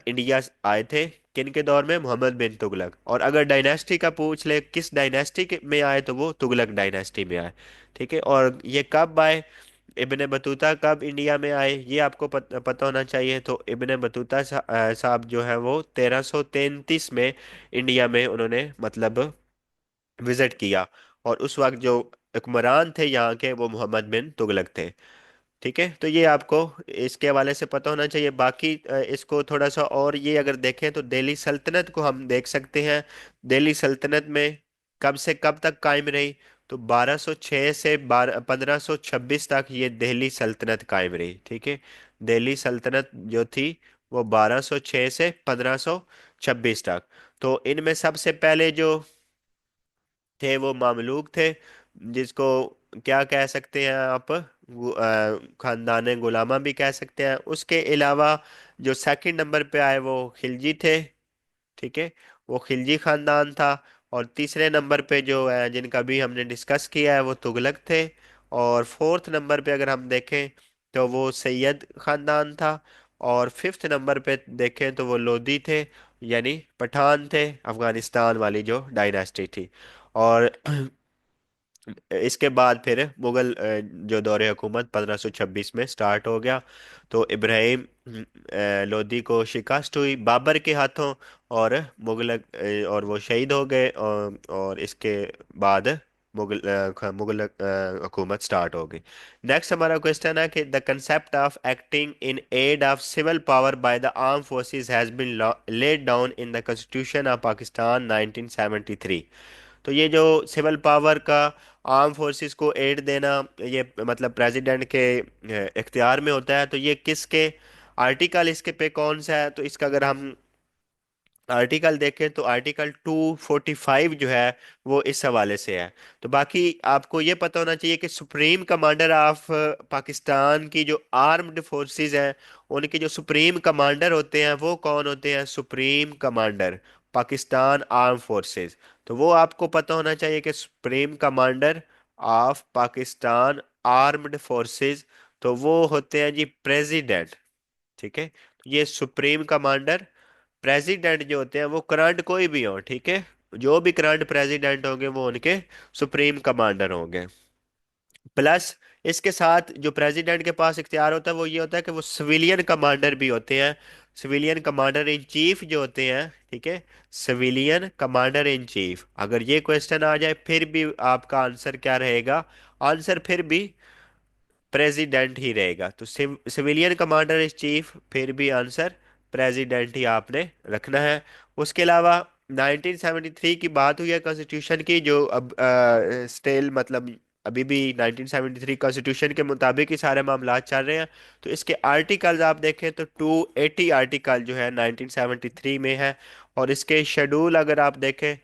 इंडिया आए थे। किन के दौर में, मोहम्मद बिन तुगलक। और अगर डायनेस्टी का पूछ ले किस डायनेस्टी में आए, तो वो तुगलक डायनेस्टी में आए। ठीक है, और ये कब आए, इब्ने बतूता कब इंडिया में आए, ये आपको पता होना चाहिए। तो इब्ने बतूता साहब जो है वो 1333 में इंडिया में उन्होंने मतलब विजिट किया। और उस वक्त जो हुक्मरान थे यहाँ के वो मोहम्मद बिन तुगलक थे। ठीक है, तो ये आपको इसके हवाले से पता होना चाहिए। बाकी इसको थोड़ा सा और ये अगर देखें तो दिल्ली सल्तनत को हम देख सकते हैं। दिल्ली सल्तनत में कब से कब तक कायम रही, तो 1206 से 1526 तक ये दिल्ली सल्तनत कायम रही। ठीक है, दिल्ली सल्तनत जो थी वो 1206 से 1526 तक। तो इनमें सबसे पहले जो थे वो मामलूक थे, जिसको क्या कह सकते हैं आप, खानदान गुलामा भी कह सकते हैं। उसके अलावा जो सेकंड नंबर पे आए वो खिलजी थे। ठीक है, वो खिलजी खानदान था। और तीसरे नंबर पे जो है जिनका भी हमने डिस्कस किया है वो तुगलक थे। और फोर्थ नंबर पे अगर हम देखें तो वो सैयद खानदान था। और फिफ्थ नंबर पे देखें तो वो लोधी थे, यानी पठान थे, अफगानिस्तान वाली जो डायनेस्टी थी। और इसके बाद फिर मुगल जो दौरे हुकूमत 1526 में स्टार्ट हो गया। तो इब्राहिम लोदी को शिकस्त हुई बाबर के हाथों। और और वो शहीद हो गए। और इसके बाद मुगल हुकूमत स्टार्ट हो गई। नेक्स्ट हमारा क्वेश्चन है कि the concept of acting in aid of civil power by the armed forces has been laid down in the constitution of Pakistan 1973। तो ये जो सिविल पावर का, आर्म फोर्सेस को एड देना, ये मतलब प्रेसिडेंट के इख्तियार में होता है। तो ये किसके आर्टिकल इसके पे कौन सा है, तो इसका अगर हम आर्टिकल देखें तो आर्टिकल 245 जो है वो इस हवाले से है। तो बाकी आपको ये पता होना चाहिए कि सुप्रीम कमांडर ऑफ पाकिस्तान की जो आर्म्ड फोर्सेस हैं उनके जो सुप्रीम कमांडर होते हैं वो कौन होते हैं, supreme commander Pakistan arm forces. तो वो आपको पता होना चाहिए कि supreme commander of Pakistan armed forces, तो वो होते हैं जी प्रेसिडेंट। ठीक है, ये सुप्रीम कमांडर, प्रेसिडेंट जो होते हैं वो करंट कोई भी हो, ठीक है, जो भी करंट प्रेसिडेंट होंगे वो उनके सुप्रीम कमांडर होंगे। प्लस इसके साथ जो प्रेसिडेंट के पास इख्तियार होता है वो ये होता है कि वो सिविलियन कमांडर भी होते हैं। सिविलियन कमांडर इन चीफ जो होते हैं, ठीक है, सिविलियन कमांडर इन चीफ, अगर ये क्वेश्चन आ जाए फिर भी आपका आंसर क्या रहेगा? आंसर फिर भी प्रेसिडेंट ही रहेगा। तो सिविलियन कमांडर इन चीफ, फिर भी आंसर प्रेसिडेंट ही आपने रखना है। उसके अलावा 1973 की बात हुई है कॉन्स्टिट्यूशन की, जो अब स्टिल मतलब अभी भी 1973 कॉन्स्टिट्यूशन के मुताबिक ही सारे मामला चल रहे हैं। तो इसके आर्टिकल्स आप देखें तो 280 आर्टिकल जो है 1973 में है। और इसके शेड्यूल अगर आप देखें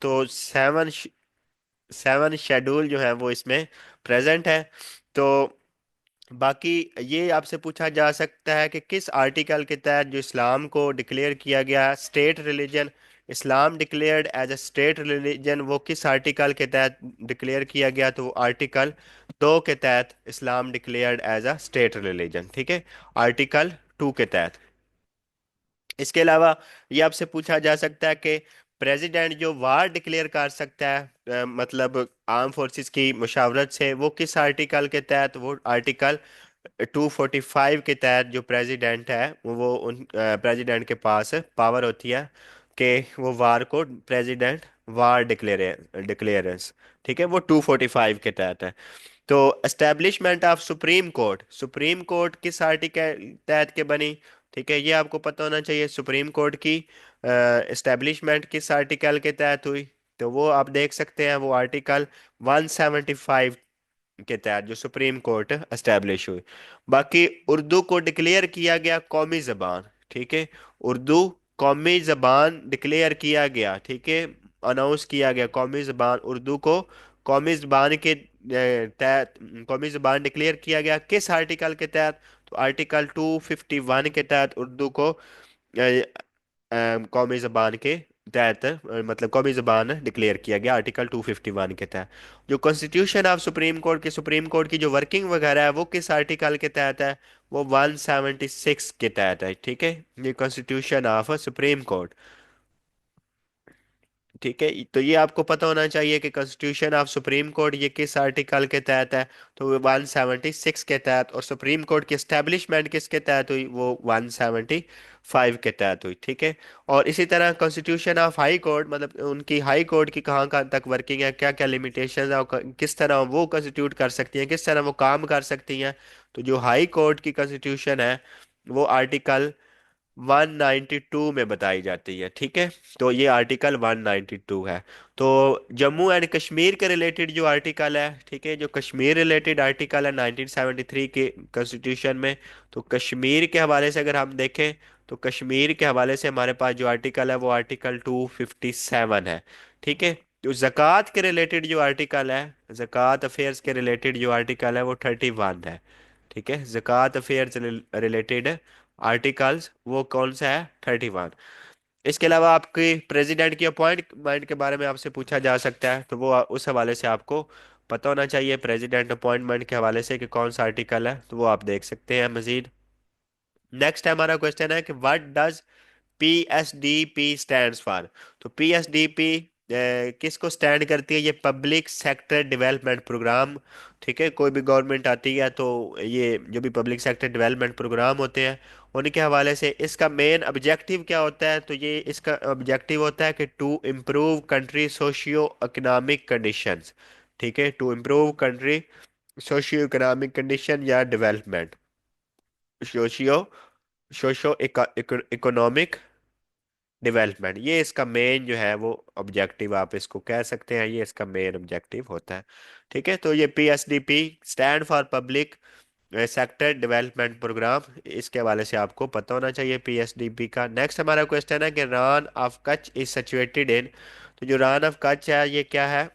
तो सेवन शेड्यूल जो है वो इसमें प्रेजेंट है। तो बाकी ये आपसे पूछा जा सकता है कि किस आर्टिकल के तहत जो इस्लाम को डिक्लेयर किया गया state religion, Islam declared as a state religion, वो किस आर्टिकल के तहत डिक्लेयर किया गया? तो वो आर्टिकल 2 के तहत Islam declared as a state religion, ठीक है, आर्टिकल 2 के तहत। इसके अलावा ये आपसे पूछा जा सकता है कि प्रेसिडेंट जो वार डिक्लेयर कर सकता है मतलब आर्म फोर्सेस की मुशावरत से, वो किस आर्टिकल के तहत? वो आर्टिकल 245 के तहत जो प्रेसिडेंट है वो उन प्रेसिडेंट के पास पावर होती है कि वो वार को प्रेसिडेंट वार डिक्लेयरेंस, ठीक है, वो 245 के तहत है। तो establishment of supreme court, supreme court किस आर्टिकल तहत के बनी? ठीक है, ये आपको पता होना चाहिए। सुप्रीम कोर्ट की एस्टेब्लिशमेंट किस आर्टिकल के तहत हुई? तो वो आप देख सकते हैं, वो आर्टिकल 175 के तहत जो सुप्रीम कोर्ट एस्टेब्लिश हुई। बाकी उर्दू को डिक्लेयर किया गया कौमी जबान, ठीक है, उर्दू कौमी जबान डिक्लेयर किया गया, ठीक है, अनाउंस किया गया कौमी जबान उर्दू को कौमी जबान के तहत, कौमी जबान डिक्लेयर किया गया किस आर्टिकल के तहत? तो आर्टिकल 251 के तहत उर्दू को कौमी जबान के तहत मतलब कौमी जबान डिक्लेयर किया गया आर्टिकल 251 के तहत। जो कॉन्स्टिट्यूशन ऑफ सुप्रीम कोर्ट की, सुप्रीम कोर्ट की जो वर्किंग वगैरह है वो किस आर्टिकल के तहत है? वो 176 के तहत है, ठीक है, ये कॉन्स्टिट्यूशन ऑफ सुप्रीम कोर्ट, ठीक है। तो ये आपको पता होना चाहिए कि कॉन्स्टिट्यूशन ऑफ सुप्रीम कोर्ट ये किस आर्टिकल के तहत है? तो वो 176 के तहत। और सुप्रीम कोर्ट की एस्टेब्लिशमेंट किसके तहत हुई? वो 175 के तहत हुई, ठीक है। और इसी तरह कॉन्स्टिट्यूशन ऑफ हाई कोर्ट, मतलब उनकी हाई कोर्ट की कहाँ कहाँ तक वर्किंग है, क्या क्या लिमिटेशंस है, और किस तरह वो कॉन्स्टिट्यूट कर सकती हैं, किस तरह वो काम कर सकती हैं। तो जो हाई कोर्ट की कॉन्स्टिट्यूशन है वो आर्टिकल 192 में बताई जाती है, ठीक है। तो ये आर्टिकल 192 है। तो जम्मू एंड कश्मीर के रिलेटेड जो आर्टिकल है, ठीक है, जो कश्मीर रिलेटेड आर्टिकल है 1973 के कॉन्स्टिट्यूशन में, तो कश्मीर के हवाले से अगर हम देखें तो कश्मीर के हवाले से हमारे पास जो आर्टिकल है वो आर्टिकल 257 है, ठीक है। जो ज़कात के रिलेटेड जो आर्टिकल है, ज़कात अफेयर्स के रिलेटेड जो आर्टिकल है वो 31 है, ठीक है। ज़कात अफेयर्स रिलेटेड आर्टिकल्स वो कौन सा है? 31। इसके अलावा आपके प्रेसिडेंट की अपॉइंटमेंट के बारे में आपसे पूछा जा सकता है, तो वो उस हवाले से आपको पता होना चाहिए प्रेसिडेंट अपॉइंटमेंट के हवाले से कि कौन सा आर्टिकल है, तो वो आप देख सकते हैं मजीद। नेक्स्ट हमारा क्वेश्चन है कि what does PSDP stands for? तो PSDP किसको स्टैंड करती है? ये पब्लिक सेक्टर डेवलपमेंट प्रोग्राम, ठीक है, कोई भी गवर्नमेंट आती है तो ये जो भी पब्लिक सेक्टर डेवलपमेंट प्रोग्राम होते हैं उनके हवाले से इसका मेन ऑब्जेक्टिव क्या होता है? तो ये इसका ऑब्जेक्टिव होता है कि to improve country socio economic conditions, ठीक है, to improve country socio economic condition या development, socio socio economic development, ये इसका मेन जो है वो ऑब्जेक्टिव आप इसको कह सकते हैं, ये इसका मेन ऑब्जेक्टिव होता है, ठीक है। तो ये PSDP stand for public sector development programme, इसके हवाले से आपको पता होना चाहिए PSDP का। नेक्स्ट हमारा क्वेश्चन है कि Rann of Kutch is situated in? तो जो रान ऑफ कच्छ है ये क्या है,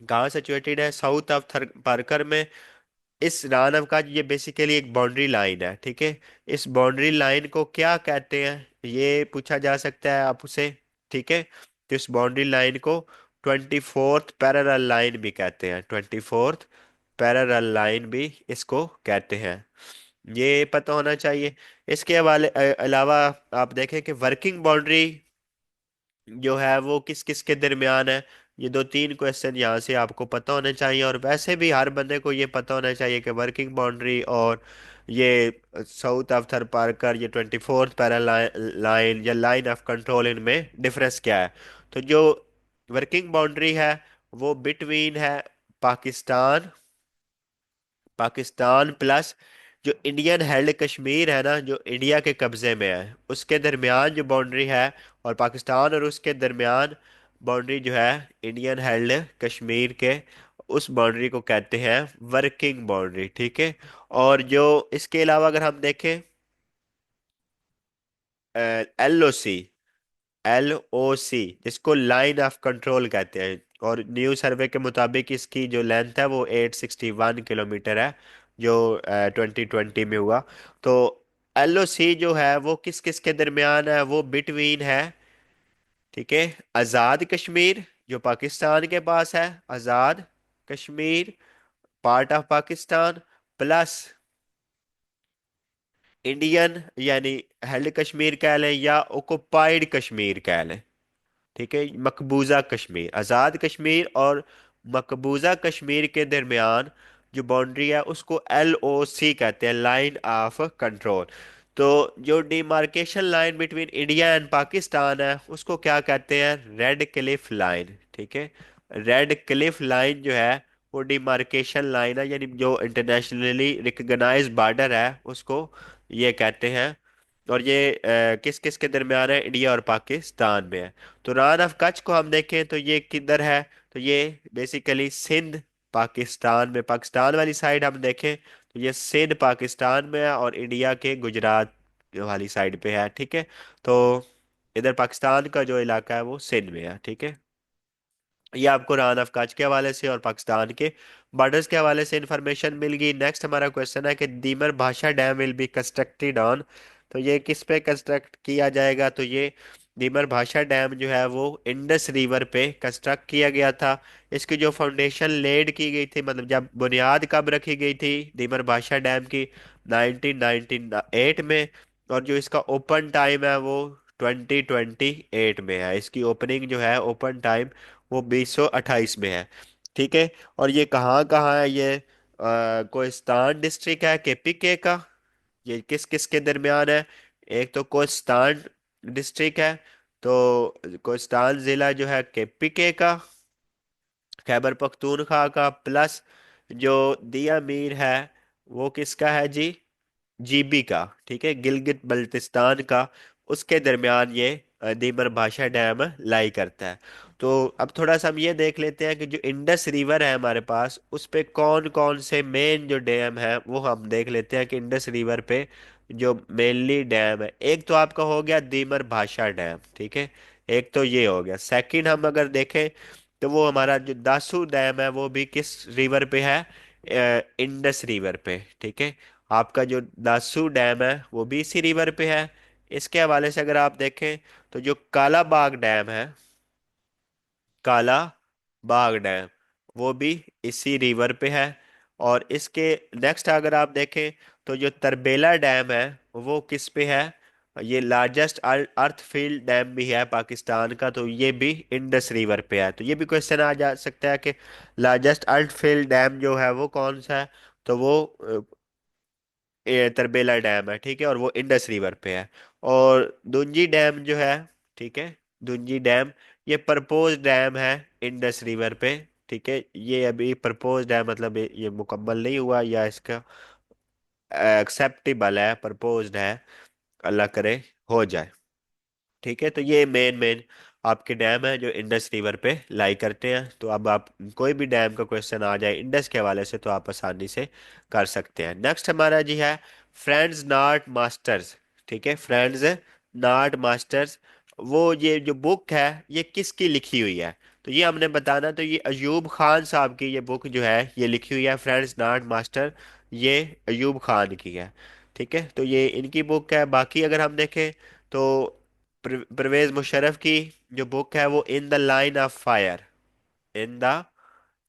कहाँ सिचुएटेड है? साउथ ऑफ पारकर में। इस रान का ये बेसिकली एक बाउंड्री लाइन है, ठीक है। इस बाउंड्री लाइन को क्या कहते हैं ये पूछा जा सकता है आपसे, ठीक है। तो इस बाउंड्री लाइन को 24th पैरेलल लाइन भी कहते हैं, 24th पैरेलल लाइन भी इसको कहते हैं। ये पता होना चाहिए। इसके हवाले अलावा आप देखें कि वर्किंग बाउंड्री जो है वो किस किस के दरमियान है। ये दो तीन क्वेश्चन यहाँ से आपको पता होने चाहिए, और वैसे भी हर बंदे को ये पता होना चाहिए कि वर्किंग बाउंड्री और ये साउथ ऑफ थर पार्कर, ये 24th पैरा लाइन या लाइन ऑफ कंट्रोल, इनमें डिफरेंस क्या है। तो जो वर्किंग बाउंड्री है वो बिटवीन है पाकिस्तान, पाकिस्तान प्लस जो इंडियन हेल्ड कश्मीर है ना, जो इंडिया के कब्जे में है, उसके दरमियान जो बाउंड्री है, और पाकिस्तान और उसके दरमियान बाउंड्री जो है इंडियन हेल्ड कश्मीर के, उस बाउंड्री को कहते हैं वर्किंग बाउंड्री। ठीक है। और जो इसके अलावा अगर हम देखें LOC, LOC जिसको लाइन ऑफ कंट्रोल कहते हैं, और न्यू सर्वे के मुताबिक इसकी जो लेंथ है वो 861 किलोमीटर है, जो 2020 में हुआ। तो LOC जो है वो किस किस के दरमियान है, वो बिटवीन है, ठीक है, आज़ाद कश्मीर जो पाकिस्तान के पास है, Azad Kashmir part of Pakistan, plus Indian यानी हेल्ड कश्मीर कह लें या ऑक्युपाइड कश्मीर कह लें। ठीक है, मकबूजा कश्मीर, आज़ाद कश्मीर और मकबूजा कश्मीर के दरमियान जो बाउंड्री है उसको LOC कहते हैं, लाइन ऑफ कंट्रोल। तो जो demarcation line between India and Pakistan है उसको क्या कहते हैं, रेड क्लिफ लाइन। ठीक है, रेड क्लिफ लाइन जो है वो डिमार्केशन लाइन है, यानी जो इंटरनेशनली रिकग्नाइज बॉर्डर है उसको ये कहते हैं। और ये किस किस के दरमियान है, इंडिया और पाकिस्तान में है। तो रान ऑफ कच्छ को हम देखें तो ये किधर है, तो ये बेसिकली सिंध पाकिस्तान में, पाकिस्तान वाली साइड हम देखें तो ये सिंध पाकिस्तान में है, और इंडिया के गुजरात वाली साइड पे है। ठीक है। तो इधर पाकिस्तान का जो इलाका है वो सिंध में है। ठीक है। ये आपको रान ऑफ कच्छ के हवाले से और पाकिस्तान के बॉर्डर्स के हवाले से इंफॉर्मेशन मिल गई। नेक्स्ट हमारा क्वेश्चन है कि दीमर भाषा dam will be constructed on, तो ये किस पे कंस्ट्रक्ट किया जाएगा, तो ये दीमर भाषा डैम जो है वो इंडस रिवर पे कंस्ट्रक्ट किया गया था। इसकी जो फाउंडेशन लेड की गई थी, मतलब जब बुनियाद कब रखी गई थी दीमर भाषा डैम की, 1998 में। और जो इसका ओपन टाइम है वो 2028 में है। इसकी ओपनिंग जो है ओपन टाइम वो 2028 में है। ठीक है। और ये कहाँ कहाँ है, ये कोहिस्तान डिस्ट्रिक्ट है केपीके का। ये किस किस के दरमियान है, एक तो कोहिस्तान डिस्ट्रिक्ट है, तो कोहिस्तान जिला जो है केपीके का, खैबर पख्तूनख्वा का, प्लस जो दिया मीर है वो किसका है जी, GB का। ठीक है, गिलगित बल्तिस्तान का, उसके दरमियान ये दीमर भाषा डैम लाई करता है। तो अब थोड़ा सा हम ये देख लेते हैं कि जो इंडस रिवर है हमारे पास उस पे कौन कौन से मेन जो डैम है वो हम देख लेते हैं कि इंडस रिवर पे जो मेनली डैम है, एक तो आपका हो गया दीमर भाषा डैम। ठीक है, एक तो ये हो गया। सेकंड हम अगर देखें तो वो हमारा जो दासू डैम है वो भी किस रिवर पे है, इंडस रिवर पे। ठीक है, आपका जो दासू डैम है वो भी इसी रिवर पे है। इसके हवाले से अगर आप देखें तो जो काला बाग डैम है, काला बाग डैम, वो भी इसी रिवर पे है। और इसके नेक्स्ट अगर आप देखें तो जो तरबेला डैम है वो किस पे है, ये लार्जेस्ट अर्थ फील्ड डैम भी है पाकिस्तान का, तो ये भी इंडस रिवर पे है। तो ये भी क्वेश्चन आ जा सकता है कि लार्जेस्ट अर्थ फील्ड डैम जो है वो कौन सा है, तो वो ये तरबेला डैम है। ठीक है, और वो इंडस रिवर पे है। और दुंजी डैम जो है, ठीक है, दुंजी डैम ये प्रपोज डैम है इंडस रिवर पे। ठीक है, ये अभी प्रपोज डैम मतलब ये मुकम्मल नहीं हुआ, या इसका एक्सेप्टेबल है, प्रपोज्ड है, अल्लाह करे हो जाए। ठीक है, तो ये मेन मेन आपके डैम है जो इंडस रिवर पे लाई करते हैं। तो अब आप कोई भी डैम का क्वेश्चन आ जाए इंडस के हवाले से तो आप आसानी से कर सकते हैं। नेक्स्ट हमारा जी है फ्रेंड्स नॉट मास्टर्स। ठीक है, फ्रेंड्स नॉट मास्टर्स, वो ये जो बुक है ये किसकी लिखी हुई है, तो ये हमने बताना। तो ये अयूब खान साहब की ये बुक जो है ये लिखी हुई है, फ्रेंड्स नॉट मास्टर, ये अयूब खान की है। ठीक है, तो ये इनकी बुक है। बाकी अगर हम देखें तो परवेज मुशर्रफ की जो बुक है वो in the line of fire, in the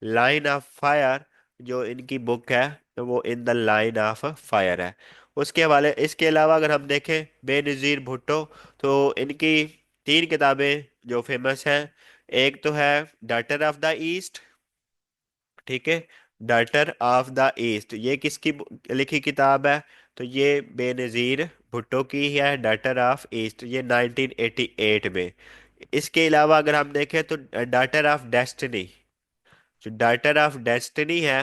line of fire, जो इनकी बुक है तो वो in the line of fire है। उसके हवाले इसके अलावा अगर हम देखें बेनज़ीर भुट्टो, तो इनकी तीन किताबें जो फेमस हैं। एक तो है डाटर ऑफ द ईस्ट, ठीक है। डाटर ऑफ द ईस्ट ये किसकी लिखी किताब है? तो ये बेनज़ीर भुट्टो की ही है, डाटर ऑफ ईस्ट, ये 1988 में। इसके अलावा अगर हम देखें तो डाटर ऑफ डेस्टिनी, जो डाटर ऑफ डेस्टिनी है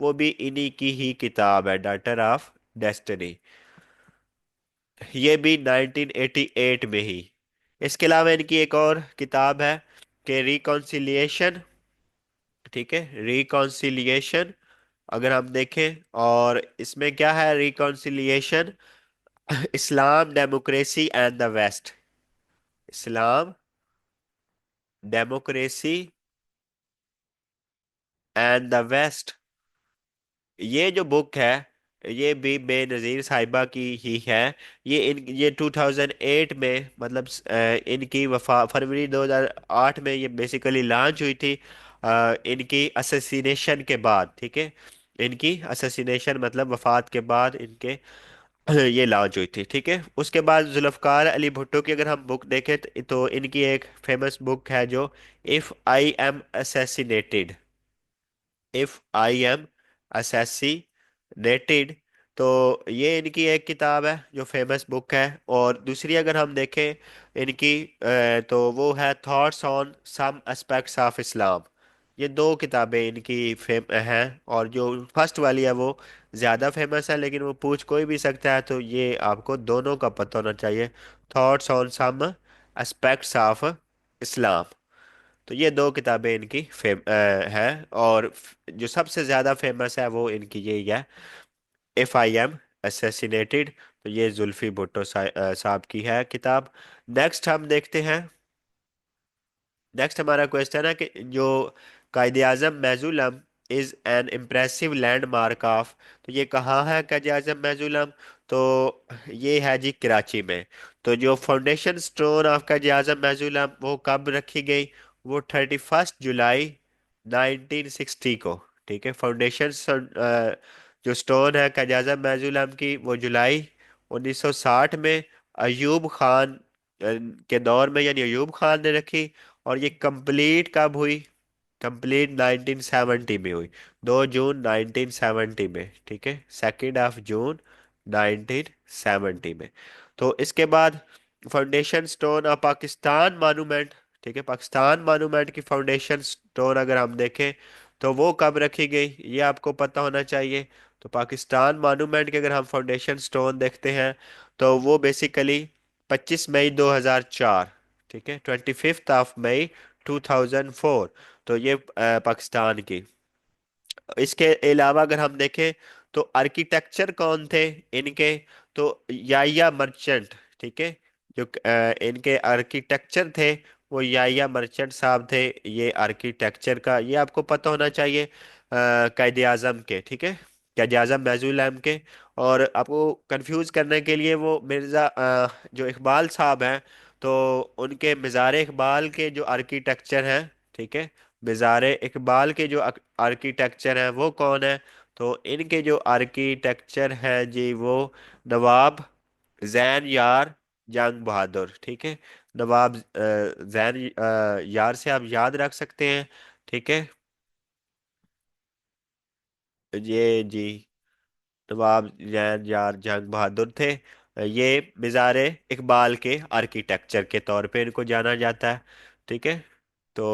वो भी इन्हीं की ही किताब है, डाटर ऑफ डेस्टिनी। ये भी 1988 में ही। इसके अलावा इनकी एक और किताब है कि रिकॉन्सिलिएशन, ठीक है, रिकॉन्सिलिएशन। अगर हम देखें और इसमें क्या है, reconciliation, Islam democracy and the West, Islam democracy and the West, ये जो बुक है ये भी बेनज़ीर साहिबा की ही है। ये 2008 में, मतलब इनकी वफा फरवरी 2008 में ये बेसिकली लॉन्च हुई थी, इनकी असैसिनेशन के बाद, ठीक है। इनकी असैसिनेशन मतलब वफात के बाद इनके ये लॉन्च हुई थी, ठीक है। उसके बाद जुल्फ़कार अली भुट्टो की अगर हम बुक देखें तो इनकी एक फेमस बुक है जो if I am assassinated, if I am assassinated. तो ये इनकी एक किताब है जो फेमस बुक है। और दूसरी अगर हम देखें इनकी, तो वो है thoughts on some aspects of Islam. ये दो किताबें इनकी फेम हैं। और जो फर्स्ट वाली है वो ज़्यादा फेमस है, लेकिन वो पूछ कोई भी सकता है, तो ये आपको दोनों का पता होना चाहिए, thoughts on some aspects of Islam. तो ये दो किताबें इनकी हैं। और जो सबसे ज़्यादा फेमस है वो इनकी यही है, इफ़ आई एम असैसिनेटेड। तो ये जुल्फी भुट्टो साहब की है किताब। नेक्स्ट हम देखते हैं। नेक्स्ट हमारा क्वेश्चन है कि जो Quaid Azam mausoleum is an impressive landmark of, तो ये कहाँ है कायद आज़म मेजुलम? तो ये है जी कराची में। तो जो फाउंडेशन स्टोन ऑफ कायद आज़म मेजुलम वो कब रखी गई? वो 31 जुलाई 1960 को, ठीक है। फाउंडेशन जो स्टोन है कायद आज़म मेजुलम की वो जुलाई 1960 में अयूब खान के दौर में, यानी अयूब खान ने रखी। और ये कंप्लीट कब हुई? कंप्लीट 1970 में हुई, 2 जून 1970 में, ठीक है, 2 जून 1970 में। तो इसके बाद फाउंडेशन स्टोन ऑफ पाकिस्तान मानूमेंट, ठीक है, पाकिस्तान मानूमेंट की फाउंडेशन स्टोन अगर हम देखें तो वो कब रखी गई, ये आपको पता होना चाहिए। तो पाकिस्तान मानूमेंट के अगर हम फाउंडेशन स्टोन देखते हैं तो वो बेसिकली 25 मई 2004, ठीक है, 25 मई 2004। तो ये पाकिस्तान की। इसके अलावा अगर हम देखें तो आर्किटेक्चर कौन थे इनके? तो याया मर्चेंट, ठीक है, जो इनके आर्किटेक्चर थे वो याया मर्चेंट साहब थे। ये आर्किटेक्चर का ये आपको पता होना चाहिए, कायद आजम के, ठीक है, कायद आजम बैजुल आलम के। और आपको कंफ्यूज करने के लिए वो मिर्ज़ा जो इकबाल साहब हैं, तो उनके मज़ार इकबाल के जो आर्किटेक्चर हैं, ठीक है, मज़ार इकबाल के जो आर्किटेक्चर हैं वो कौन है? तो इनके जो आर्किटेक्चर हैं जी वो नवाब जैन यार जंग बहादुर, ठीक है। नवाब जैन यार से आप याद रख सकते हैं, ठीक है। ये जी नवाब जैन यार जंग बहादुर थे। ये मज़ार इकबाल के आर्किटेक्चर के तौर पे इनको जाना जाता है, ठीक है। तो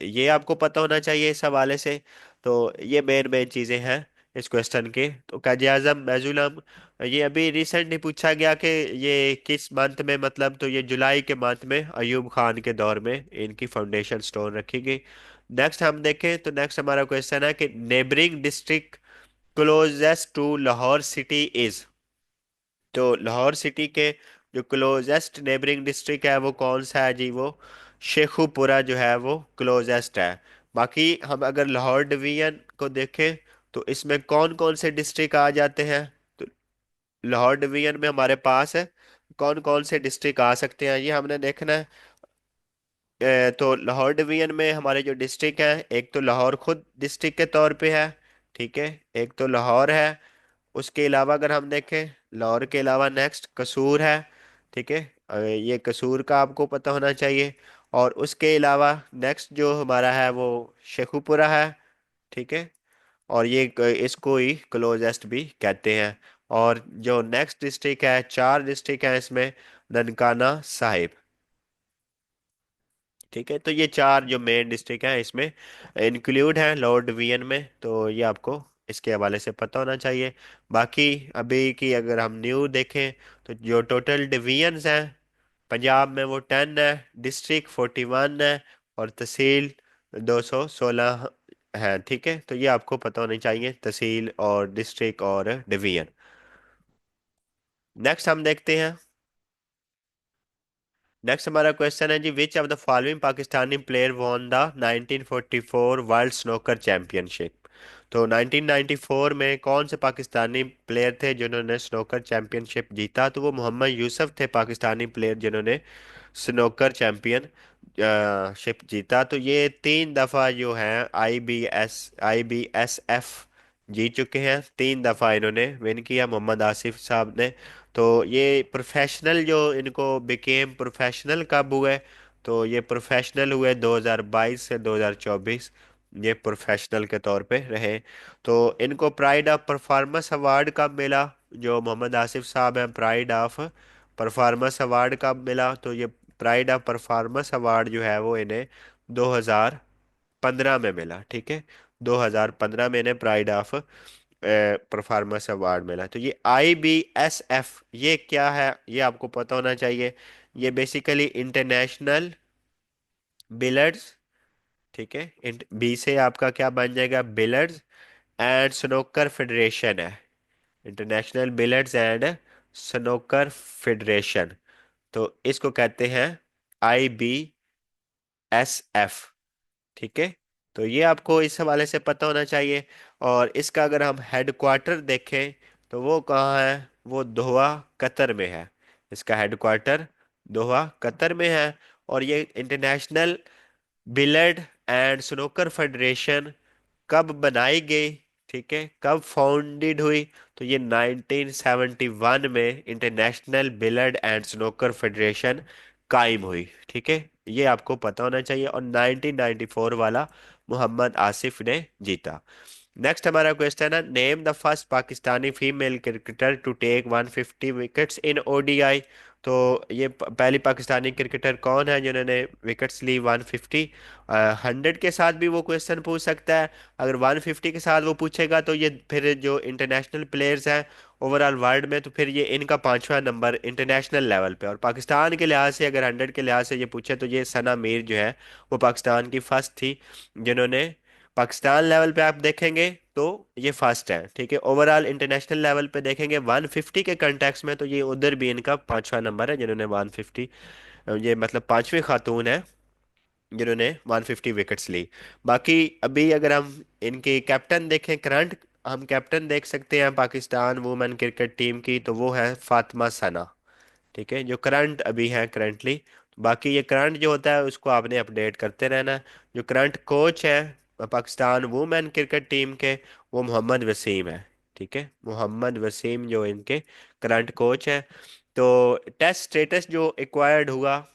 ये आपको पता होना चाहिए इस हवाले से। तो ये मेन मेन चीज़ें हैं इस क्वेश्चन के। तो काजी आजम मेजुलम, ये अभी रिसेंटली पूछा गया कि ये किस मंथ में, मतलब तो ये जुलाई के मंथ में अयूब खान के दौर में इनकी फाउंडेशन स्टोन रखी गई। नेक्स्ट हम देखें तो नेक्स्ट हमारा क्वेश्चन है कि neighbouring district closest to Lahore city is. तो लाहौर सिटी के जो क्लोजेस्ट नेबरिंग डिस्ट्रिक्ट है वो कौन सा है जी? वो शेखुपुरा जो है वो क्लोजेस्ट है। बाकी हम अगर लाहौर डिवीजन को देखें तो इसमें कौन कौन से डिस्ट्रिक्ट आ जाते हैं? तो लाहौर डिवीजन में हमारे पास है कौन कौन से डिस्ट्रिक्ट आ सकते हैं, ये हमने देखना है। तो लाहौर डिवीजन में हमारे जो डिस्ट्रिक्ट हैं, एक तो लाहौर खुद डिस्ट्रिक्ट के तौर पे है, ठीक है, एक तो लाहौर है, उसके अलावा अगर हम देखें, लाहौर के अलावा नेक्स्ट कसूर है। ठीक है, ये कसूर का आपको पता होना चाहिए। और उसके अलावा नेक्स्ट जो हमारा है वो शेखुपुरा है। ठीक है, और ये इसको ही क्लोजेस्ट भी कहते हैं। और जो नेक्स्ट डिस्ट्रिक्ट है, चार डिस्ट्रिक्ट है इसमें, ननकाना साहिब। ठीक है, तो ये चार जो मेन डिस्ट्रिक्ट हैं इसमें इंक्लूड हैं लॉर्ड डिवीजन में, तो ये आपको इसके हवाले से पता होना चाहिए। बाकी अभी की अगर हम न्यू देखें, तो जो टोटल डिवीजन्स हैं पंजाब में वो 10 है, डिस्ट्रिक्ट 41 है, और तहसील 216 है। ठीक है, तो ये आपको पता होनी चाहिए, तहसील और डिस्ट्रिक्ट और डिवीजन। नेक्स्ट हम देखते हैं। नेक्स्ट हमारा क्वेश्चन है जी, which of the following Pakistani player won the 1944 world snooker championship. तो 1994 में कौन से पाकिस्तानी प्लेयर थे जिन्होंने स्नोकर चैंपियनशिप जीता? तो वो मोहम्मद यूसुफ थे, पाकिस्तानी प्लेयर जिन्होंने स्नोकर चैंपियन शिप जीता। तो ये 3 दफा जो है IBSF जीत चुके हैं, 3 दफा इन्होंने विन किया, मोहम्मद आसिफ साहब ने। तो ये प्रोफेशनल जो इनको बिकेम प्रोफेशनल कब हुए? तो ये प्रोफेशनल हुए 2022 से 2024, ये प्रोफेशनल के तौर पे रहे। तो इनको प्राइड ऑफ परफॉर्मेंस अवार्ड कब मिला? जो मोहम्मद आसिफ साहब हैं, प्राइड ऑफ परफॉर्मेंस अवार्ड कब मिला? तो ये प्राइड ऑफ परफॉर्मेंस अवार्ड जो है वो इन्हें 2015 में मिला। ठीक है, 2015 में इन्हें प्राइड ऑफ परफॉर्मेंस अवार्ड मिला। तो ये IBSF ये क्या है, ये आपको पता होना चाहिए। ये बेसिकली इंटरनेशनल बिलर्ड्स, ठीक है, बी से आपका क्या बन जाएगा, बिलर्ड्स एंड स्नोकर फेडरेशन है। इंटरनेशनल बिलर्ड्स एंड स्नोकर फेडरेशन, तो इसको कहते हैं IBSF। ठीक है, तो ये आपको इस हवाले से पता होना चाहिए। और इसका अगर हम हेडक्वार्टर देखें, तो वो कहाँ है? वो दोहा कतर में है। इसका हेडक्वार्टर दोहा कतर में है। और ये international billiard and snooker federation कब बनाई गई? ठीक है, कब फाउंडेड हुई? तो ये 1971 में international billiard and snooker federation कायम हुई। ठीक है, ये आपको पता होना चाहिए। और 1994 वाला मोहम्मद आसिफ ने जीता। नेक्स्ट हमारा क्वेश्चन है, name the first Pakistani female cricketer to take 150 wickets in ODI। तो ये पहली पाकिस्तानी क्रिकेटर कौन है जिन्होंने विकेट्स ली 150? 100 के साथ भी वो क्वेश्चन पूछ सकता है। अगर 150 के साथ वो पूछेगा तो ये फिर जो इंटरनेशनल प्लेयर्स हैं ओवरऑल वर्ल्ड में, तो फिर ये इनका पांचवा नंबर इंटरनेशनल लेवल पे। और पाकिस्तान के लिहाज से अगर 100 के लिहाज से ये पूछे, तो ये सना मीर जो है वो पाकिस्तान की फर्स्ट थी जिन्होंने, पाकिस्तान लेवल पे आप देखेंगे तो ये फर्स्ट है। ठीक है, ओवरऑल इंटरनेशनल लेवल पे देखेंगे 150 के कंटेक्स में, तो ये उधर भी इनका पांचवा नंबर है जिन्होंने 150, ये मतलब पांचवी खातून है जिन्होंने 150 विकेट्स ली। बाकी अभी अगर हम इनके कैप्टन देखें, करंट हम कैप्टन देख सकते हैं पाकिस्तान वुमेन क्रिकेट टीम की, तो वो है फातिमा सना। ठीक है, जो करंट अभी है करंटली। बाकी ये करंट जो होता है उसको आपने अपडेट करते रहना है। जो करंट कोच है पाकिस्तान वुमेन क्रिकेट टीम के, वो मोहम्मद वसीम है। ठीक है, मोहम्मद वसीम जो इनके करंट कोच है। तो टेस्ट स्टेटस जो एक्वायर्ड हुआ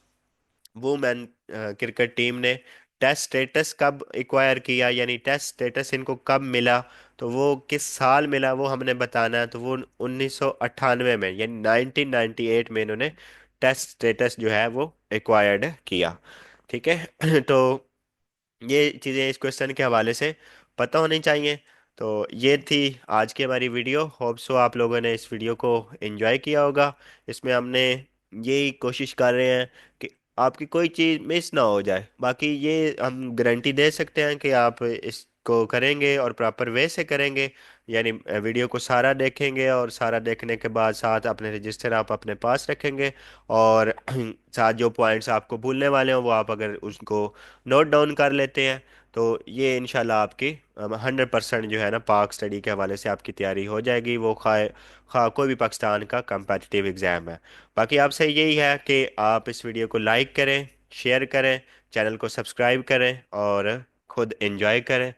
वुमेन क्रिकेट टीम ने, टेस्ट स्टेटस कब एक्वायर किया, यानी टेस्ट स्टेटस इनको कब मिला, तो वो किस साल मिला वो हमने बताना है। तो वो 1998 में, यानी 1998 में इन्होंने टेस्ट स्टेटस जो है वो एक्वायर्ड किया। ठीक है तो ये चीज़ें इस क्वेश्चन के हवाले से पता होनी चाहिए। तो ये थी आज की हमारी वीडियो। होप सो आप लोगों ने इस वीडियो को एंजॉय किया होगा। इसमें हमने यही कोशिश कर रहे हैं कि आपकी कोई चीज़ मिस ना हो जाए। बाकी ये हम गारंटी दे सकते हैं कि आप इसको करेंगे और प्रॉपर वे से करेंगे, यानी वीडियो को सारा देखेंगे और सारा देखने के बाद साथ अपने रजिस्टर आप अपने पास रखेंगे। और साथ जो पॉइंट्स आपको भूलने वाले हो वो आप अगर उसको नोट डाउन कर लेते हैं, तो ये इंशाल्लाह आपकी 100% जो है ना पाक स्टडी के हवाले से आपकी तैयारी हो जाएगी, वो खा कोई भी पाकिस्तान का कंपेटिटिव एग्ज़ाम है। बाकी आपसे यही है कि आप इस वीडियो को लाइक करें, शेयर करें, चैनल को सब्सक्राइब करें और खुद एंजॉय करें।